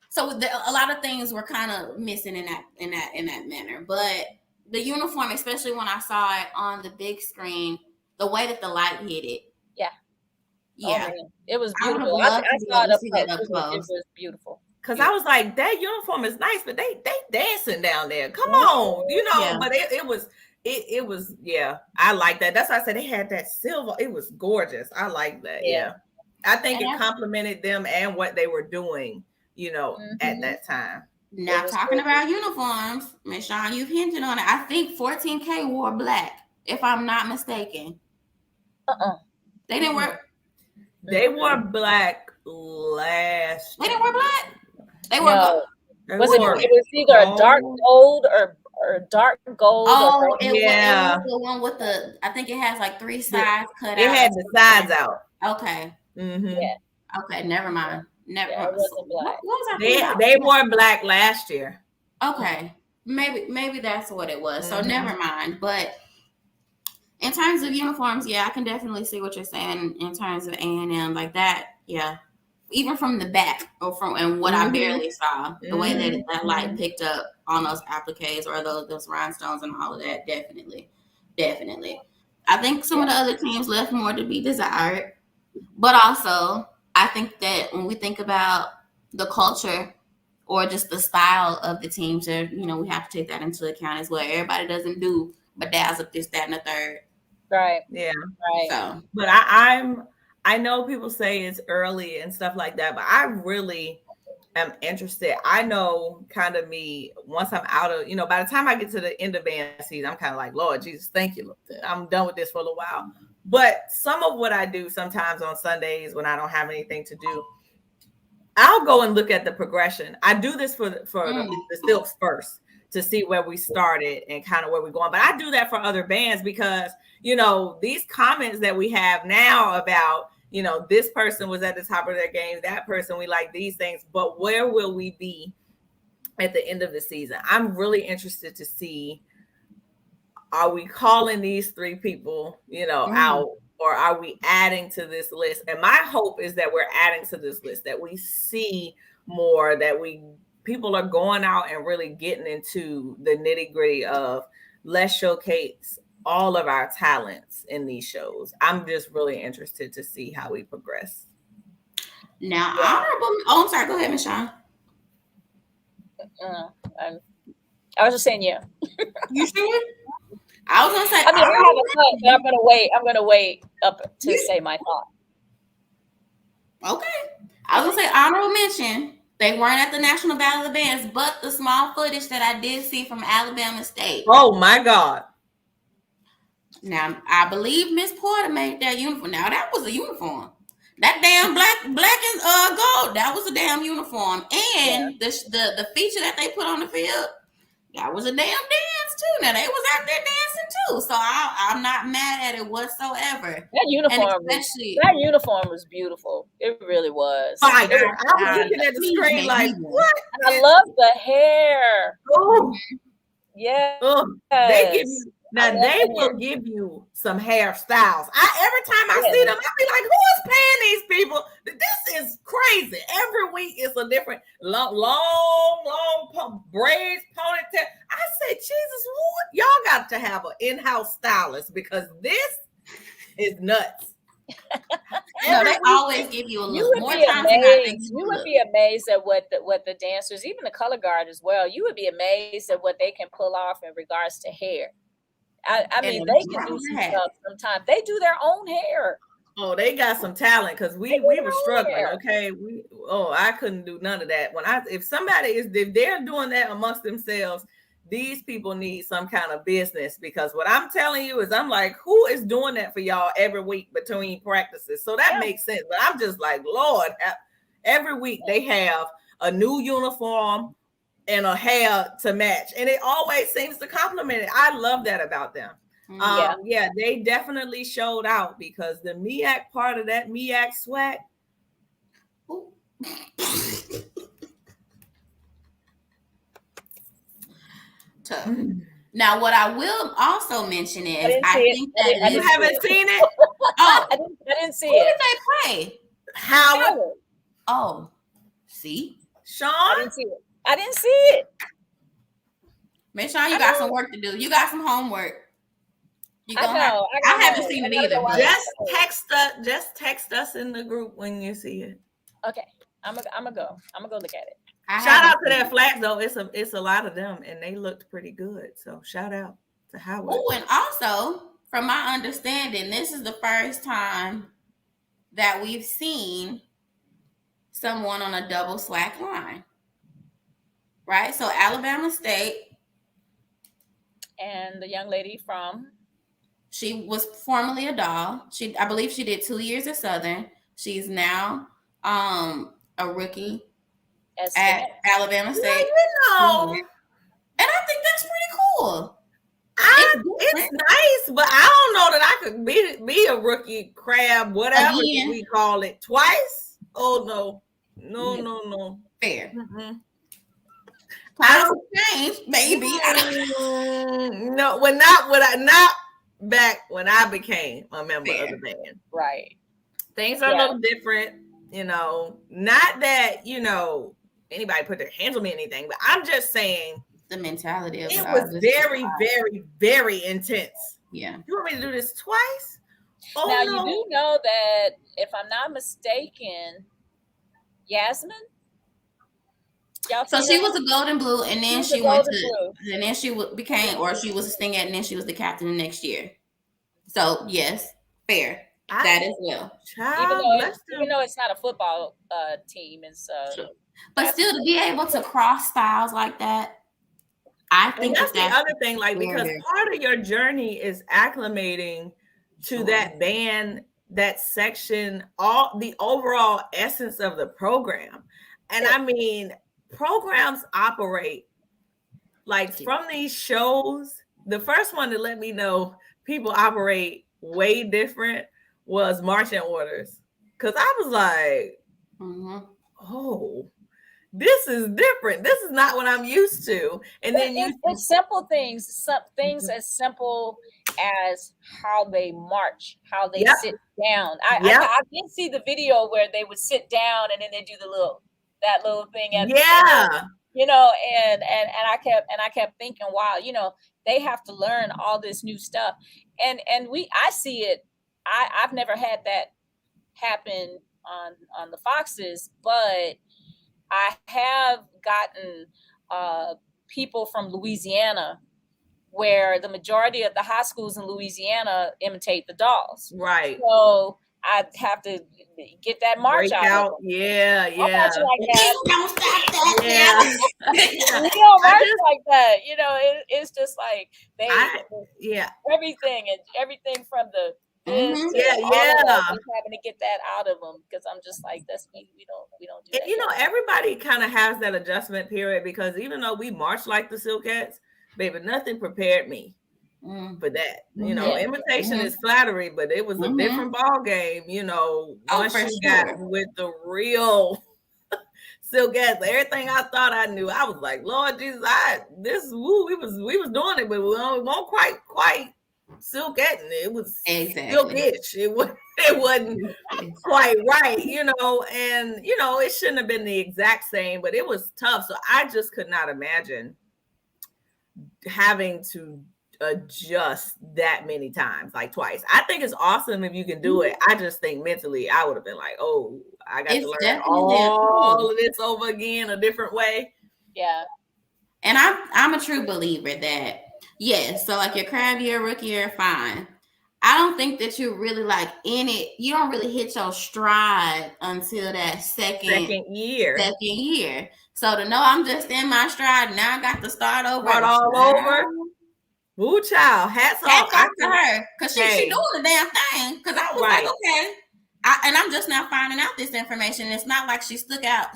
so a lot of things were kind of missing in that manner. But the uniform, especially when I saw it on the big screen, the way that the light hit it. Yeah. Oh, it was beautiful. I saw it up close. It was beautiful. Because I was like, that uniform is nice, but they dancing down there. Come on, but it was, I like that. That's why I said they had that silver. It was gorgeous. I like that. Yeah. I think it complimented them and what they were doing, at that time. Now, talking about uniforms, Ms. Sean, you've hinted on it. I think 14K wore black, if I'm not mistaken. They didn't wear. They wore black last. They didn't wear black. They wore. It was either a dark gold or dark gold. Oh, it was the one with I think it has like 3 sides cut out. It had the sides out. Okay. Mm-hmm. Yeah. Okay, never mind. It wasn't black. They wore black last year. Okay, maybe that's what it was. So never mind. But in terms of uniforms, I can definitely see what you're saying in terms of A&M like that. Yeah, even from the back and what I barely saw, the way that light picked up on those appliques or those rhinestones and all of that, definitely. I think some of the other teams left more to be desired, but also I think that when we think about the culture or just the style of the teams, we have to take that into account as well. Everybody doesn't do bedazzle this, that, and the third. Right. Yeah. Right. So, but I know people say it's early and stuff like that, but I really am interested. I know kind of me, once I'm out of, by the time I get to the end of band season, I'm kind of like, Lord Jesus, thank you. I'm done with this for a little while. But some of what I do sometimes on Sundays when I don't have anything to do, I'll go and look at the progression. I do this for the Silks first to see where we started and kind of where we're going. But I do that for other bands because, these comments that we have now about, this person was at the top of their game, that person, we like these things, but where will we be at the end of the season? I'm really interested to see, are we calling these 3 people, out, or are we adding to this list? And my hope is that we're adding to this list, that we see more, that people are going out and really getting into the nitty-gritty of let's showcase all of our talents in these shows. I'm just really interested to see how we progress. Now, I'm sorry, go ahead, Ms. Sean. I was just saying, yeah. You sure? I was gonna say. I have a thought, but I'm gonna wait up to say my thought. Okay. I was gonna say honorable mention. They weren't at the National Battle of the Bands, but the small footage that I did see from Alabama State. Oh my God. Now I believe Miss Porter made that uniform. Now that was a uniform. That damn black and gold. That was a damn uniform. And the feature that they put on the field, that was a damn dance too. Now they was out there dancing too. So I'm not mad at it whatsoever. That uniform was beautiful. It really was. I was looking at the screen like, what? I love the hair. Oh. Yeah. They will give you some hairstyles. Every time I see them, I be like, who is paying these people? This is crazy. Every week it's a different long braids, ponytail. I said, Jesus, y'all got to have an in-house stylist because this is nuts. No, they Every always give you a You look. would More be times than not, they give amazed. you You a would look. be amazed at what the dancers, even the color guard as well. You would be amazed at what they can pull off in regards to hair. I And mean, the they can do proper some hat. stuff sometimes. They do their own hair. Oh, they got some talent because They do we their were own struggling. hair. Okay, I couldn't do none of that. If they're doing that amongst themselves, these people need some kind of business, because what I'm telling you is I'm like, who is doing that for y'all every week between practices? So that Yeah. makes sense. But I'm just like, Lord, every week they have a new uniform and a hair to match, and it always seems to compliment it. I love that about them. Yeah. Yeah, they definitely showed out, because the MEAC part of that MEAC swag. Ooh. Tough. Now, what I will also mention is didn't I see it. think I that didn't- I You didn't see haven't it. seen it? oh, I didn't see who did it. they play? Howard, Howard. Oh, see, I Sean. didn't see it. I didn't see it. make sure you I got know. some work to do. You got some homework. You I gonna have. know. I haven't seen it either. But Just text us in the group when you see it. Okay, I'm gonna go look at it. I Shout haven't out to seen that it. flag though. It's a lot of them, and they looked pretty good. So shout out to Howard. Oh, and also, from my understanding, this is the first time that we've seen someone on a double slack line. Right? So Alabama State, And the young lady from she was formerly a doll. I believe she did 2 years at Southern. She's now a rookie at Alabama State. No, And I think that's pretty cool. it's nice, but I don't know that I could be a rookie crab, whatever Again. we call it, twice. Oh no. Fair. Mm-mm. Times have changed, maybe. No, not back when I became a member Fair. of the band. right. Things are a little different, not that, anybody put their hands on me or anything, but I'm just saying The mentality of it it was very, very, very intense. Yeah. You want me to do this twice? Oh, Now no. you do know that, if I'm not mistaken, Yasmin. Y'all So see she her? was a golden blue, and then She was she a went golden to, blue. and then she became, or she was a stingette, and then she was the captain the next year. So yes, fair. That as well. Even though it's not a football team, it's But still, to be able to cross styles like that, I think that's the other thing, like, very, because very part of your journey is acclimating to that band, that section, all the overall essence of the program. And I mean, programs operate like from these shows. The first one to let me know people operate way different was Marching Orders, because I was like, oh, this is different. This is not what I'm used to. And then it's simple things, things as simple as how they march, how they sit down. I did see the video where they would sit down and then they do that little thing at and I kept thinking, wow, they have to learn all this new stuff. And I see it. I've never had that happen on the Foxes, but I have gotten people from Louisiana, where the majority of the high schools in Louisiana imitate the dolls. Right. So I have to get that march out. Yeah. I'm marching like that. Don't stop that. Yeah. We don't march like that. It's just like everything from the having to get that out of them, because I'm just like, that's me. We don't do that. And everybody kind of has that adjustment period, because even though we march like the Silkettes, baby, nothing prepared me for that. Imitation is flattery, but it was a different ball game. Once you got with the real Silkettes, everything I thought I knew, I was like, Lord Jesus, we was doing it, but we won't quite Silkette. It was Silkish. It wasn't quite right, and it shouldn't have been the exact same, but it was tough. So I just could not imagine having to adjust that many times, like twice. I think it's awesome if you can do it. I just think mentally I would have been like, oh, I got It's to learn definitely all of this over again a different way. Yeah. And I'm a true believer that, yes, so like your crab year, rookie year, fine. I don't think that you're really like in it. You don't really hit your stride until that second year. So to know I'm just in my stride, now I got to start over. Start all over. Woo, child. Hats off to her. Because she doing the damn thing. Because I was like, okay. And I'm just now finding out this information. It's not like she stood out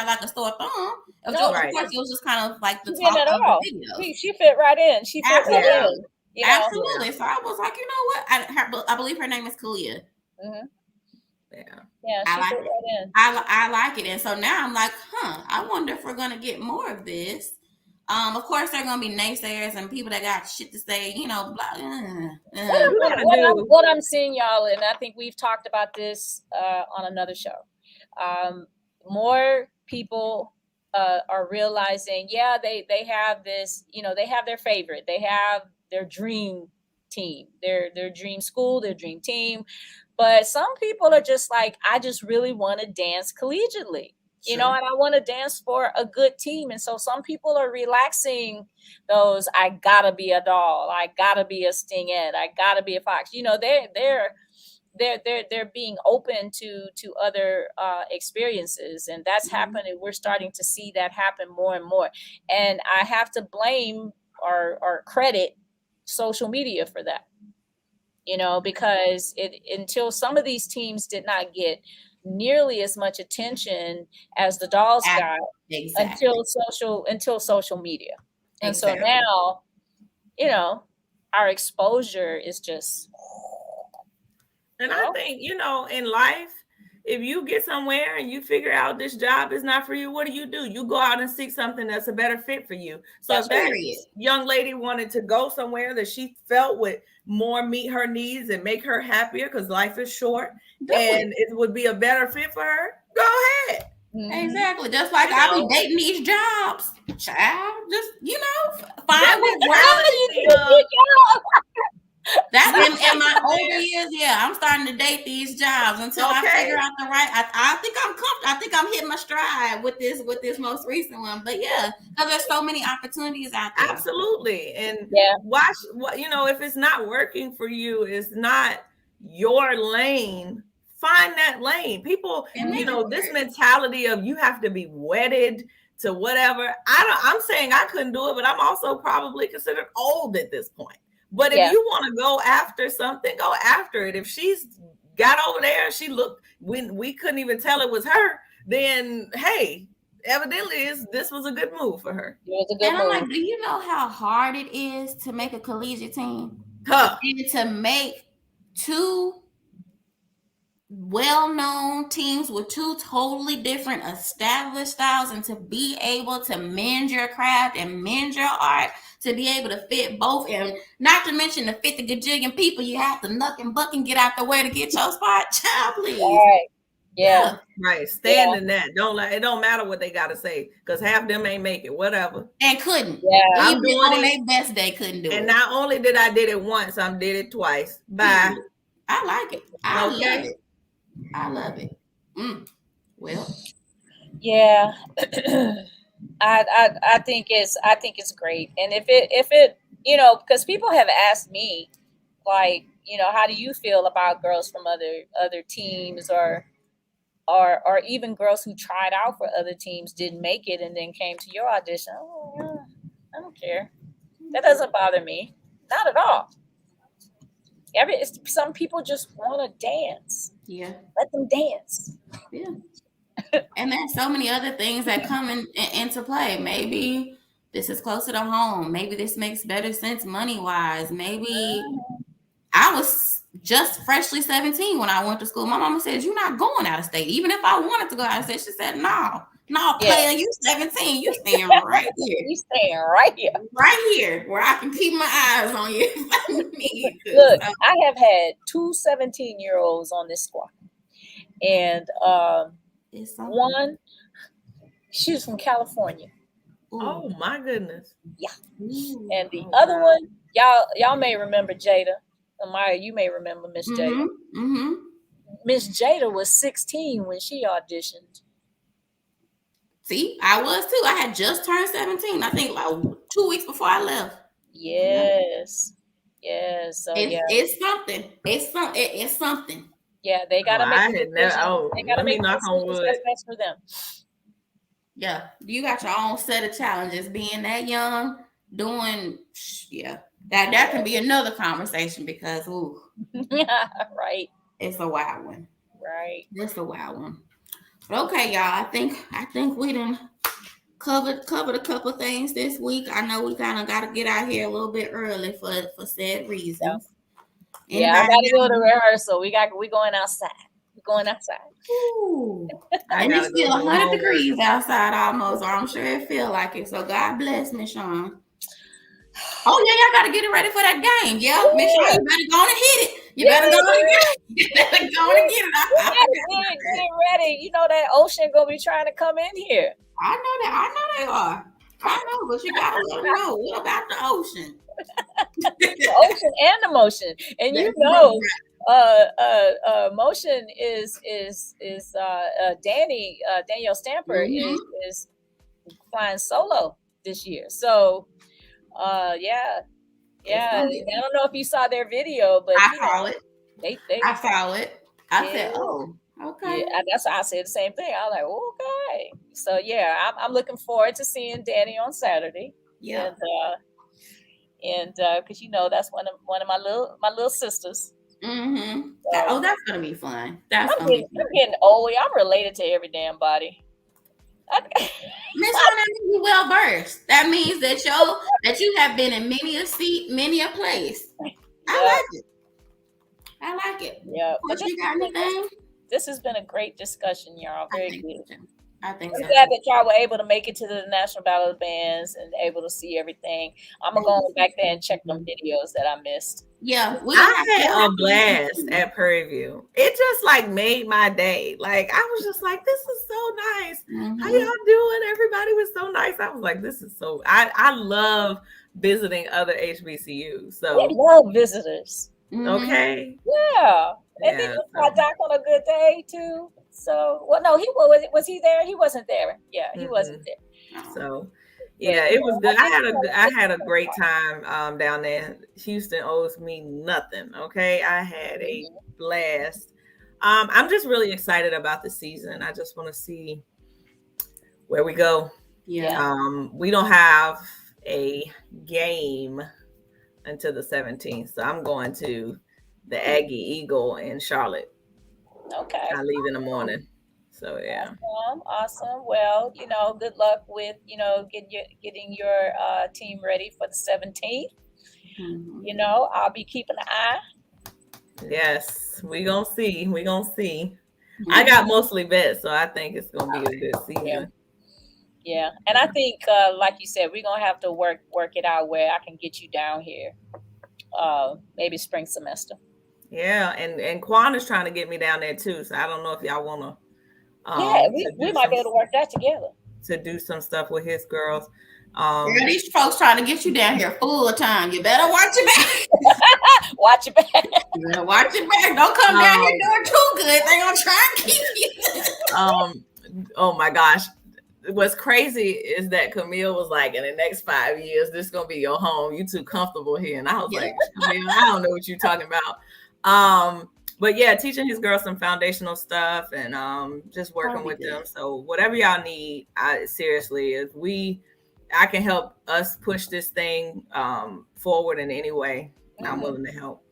like a sore thumb. Of course, it was just kind of like the talk of the video. She fit right in. She fit right in. You know? Absolutely. So I was like, you know what? I believe her name is Kalia. Mm-hmm. Yeah, I like it. I like it. And so now I'm like, I wonder if we're gonna get more of this. Of course, there are gonna be naysayers and people that got shit to say, you know, blah. What I'm seeing, y'all, and I think we've talked about this on another show. More people are realizing, they have this, you know, they have their favorite, they have their dream team, their dream school, their dream team. But some people are just like, I just really want to dance collegiately. You know, and I want to dance for a good team. And so some people are relaxing those, I gotta be a doll, I gotta be a stingette, I gotta be a fox. You know, they're being open to other experiences, and that's happening. We're starting to see that happen more and more. And I have to blame or credit social media for that. You know, because until some of these teams did not get nearly as much attention as the dolls got until social media. And so now, you know, our exposure is just. And I think, you know, in life, if you get somewhere and you figure out this job is not for you, what do? You go out and seek something that's a better fit for you. So if that young lady wanted to go somewhere that she felt would more meet her needs and make her happier, because life is short, and it would be a better fit for her, go ahead. Exactly. Just like I be dating these jobs, child. Just, you know, find what That's in my older years. Yeah, I'm starting to date these jobs until I figure out the right. I think I'm comfortable. I think I'm hitting my stride with this most recent one. But yeah, because there's so many opportunities out there. Absolutely, and watch what, you know. If it's not working for you, it's not your lane. Find that lane. People, you know, this mentality of you have to be wedded to whatever. I'm saying I couldn't do it, but I'm also probably considered old at this point. But if you want to go after something, go after it. If she's got over there and she looked, we couldn't even tell it was her, then hey, evidently this was a good move for her. It was a good move. I'm like, do you know how hard it is to make a collegiate team? And to make two well-known teams with two totally different established styles, and to be able to mend your craft and mend your art, to be able to fit both, and not to mention to fit the gajillion people you have to knuck and buck and get out the way to get your spot. Child, please. Right. Yeah. Right. Stand in that. It don't matter what they gotta say, because half of them ain't make it, whatever. And couldn't. Yeah. Even on their best day couldn't do it. And not only did I did it once, I did it twice. Bye. I like it. I love it. I love it. Well. Yeah. I think it's great. And if it you know, because people have asked me, like, you know, how do you feel about girls from other teams, or even girls who tried out for other teams, didn't make it, and then came to your audition? Oh, yeah, I don't care. That doesn't bother me. Not at all. Some people just want to dance. Yeah. Let them dance. Yeah. And there's so many other things that come into play. Maybe this is closer to home. Maybe this makes better sense money-wise. Maybe I was just freshly 17 when I went to school. My mama said, you're not going out of state. Even if I wanted to go out of state, she said, no, player, you 17. You staying right here. You staying right here. Right here, where I can keep my eyes on you. Look, I have had 2 17-year-olds on this squad. And one, she's from California. Oh my goodness. Yeah. And the other one, y'all may remember Jada. Amaya, you may remember Miss Jada. Miss Jada was 16 when she auditioned. See, I was too. I had just turned 17. I think like 2 weeks before I left. Yes. Yes. So it's something. It's something. Yeah, they gotta make a decision. They gotta make knock on wood. That's best for them. Yeah, you got your own set of challenges. Being that young, doing that can be another conversation because right, it's a wild one. Right, it's a wild one. But okay, y'all. I think we done covered a couple things this week. I know we kind of got to get out here a little bit early for said reasons. Yeah, I gotta go to rehearsal. We going outside. We're going outside. Ooh. And it's still 100 degrees outside almost, or I'm sure it feel like it. So God bless Miss Shawn. Oh yeah, y'all gotta get it ready for that game. Yeah, Miss Shawn, you better go and hit it. You better go and get it. You better go and get it. Get it ready. You know that Ocean gonna be trying to come in here. I know they are. I know, but you gotta let them know. What about the Ocean? The Ocean and the Motion, and you know, Motion is Danielle Stamper is flying solo this year. So, yeah. I don't know if you saw their video, but I saw it. I saw it. I said, oh. Okay. Yeah, that's why I said the same thing. I was like, okay. So yeah, I'm looking forward to seeing Danny on Saturday. Yeah. And because that's one of my little sisters. Mm-hmm. So, that's gonna be fun. I'm getting old. I'm related to every damn body. Miss Shawn, you well versed. That means that you have been in many a seat, many a place. I like it. Yeah. But you got anything? This has been a great discussion, y'all. Very good. I think I'm glad that y'all were able to make it to the National Battle of Bands and able to see everything. I'm gonna go back there and check them videos that I missed. Yeah, I had a blast at Prairie View. It just made my day. I was just like, this is so nice. Mm-hmm. How y'all doing? Everybody was so nice. I was like, this is so. I love visiting other HBCUs. So we love visitors. Okay. Yeah. And then you saw Doc on a good day too. So, no, he was he there? He wasn't there. Yeah, he wasn't there. So, yeah, it was good. I had a great time down there. Houston owes me nothing. Okay, I had a blast. I'm just really excited about the season. I just want to see where we go. Yeah. We don't have a game until the 17th, so I'm going to the Aggie Eagle in Charlotte. Okay. I leave in the morning. So yeah. Awesome. Well, good luck with getting your team ready for the 17th. Mm-hmm. I'll be keeping an eye. Yes, we gonna see. Mm-hmm. I got mostly vets, so I think it's gonna be a good season. Yeah. And I think, like you said, we're gonna have to work it out where I can get you down here. Maybe spring semester. Yeah, and Quan is trying to get me down there too. So I don't know if y'all want to. We might be able to work that together. To do some stuff with his girls. Girl, these folks trying to get you down here full time. You better watch your back. Watch your back. You better watch your back. Don't come down here doing too good. They're gonna try and keep you. Oh my gosh. What's crazy is that Camille was like, in the next 5 years, this is gonna be your home. You too comfortable here. And I was like, Camille, I don't know what you're talking about. But yeah, teaching his girls some foundational stuff and just working with them. So whatever y'all need, seriously, I can help us push this thing forward in any way. I'm willing to help.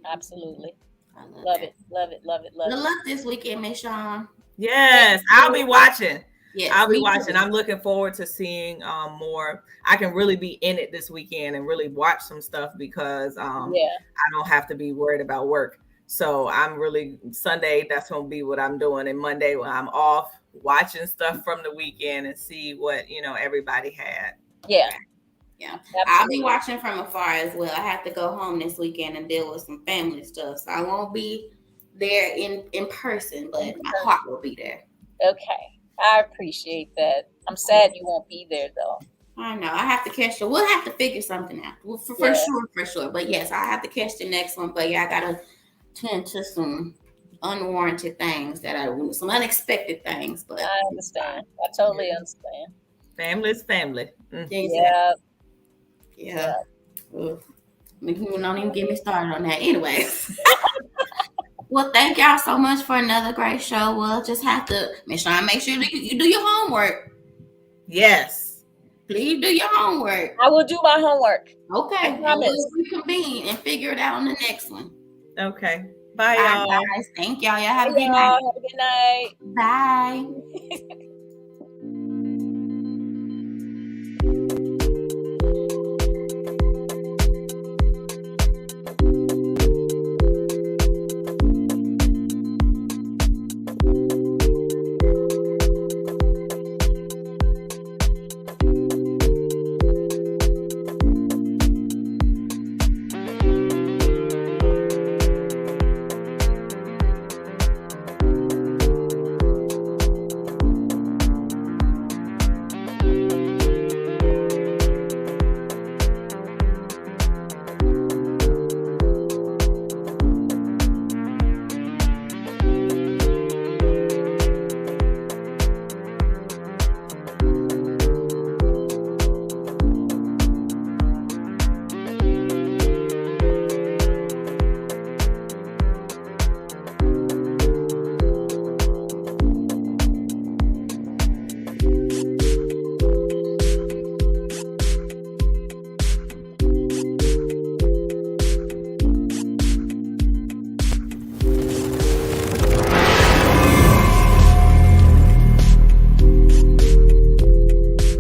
Absolutely. I love it. Good luck this weekend, Miss Shawn. Yes, I'll be watching. Yes, I'll be watching. I'm looking forward to seeing more. I can really be in it this weekend and really watch some stuff because I don't have to be worried about work. So I'm really Sunday. That's gonna be what I'm doing, and Monday when I'm off, watching stuff from the weekend and see what everybody had. Yeah. Absolutely. I'll be watching from afar as well. I have to go home this weekend and deal with some family stuff, so I won't be there in person, but my heart will be there. Okay. I appreciate that. I'm sad you won't be there though. I know. I have to catch the. We'll have to figure something out. Well, for Yeah. sure, for sure. But yes, I have to catch the next one. But yeah, I gotta tend to some unwarranted things some unexpected things. But I understand. I totally understand. Family is family. Mm. exactly. Yeah. Yeah. Ugh. Don't even get me started on that. Anyways. Well, thank y'all so much for another great show. We'll just have to make sure you do your homework. Yes. Please do your homework. I will do my homework. Okay. I And promise. we'll reconvene and figure it out on the next one. Okay. Bye, All y'all. right, guys. Thank y'all. Y'all have a Hey, good y'all. night. Have a good night. Bye.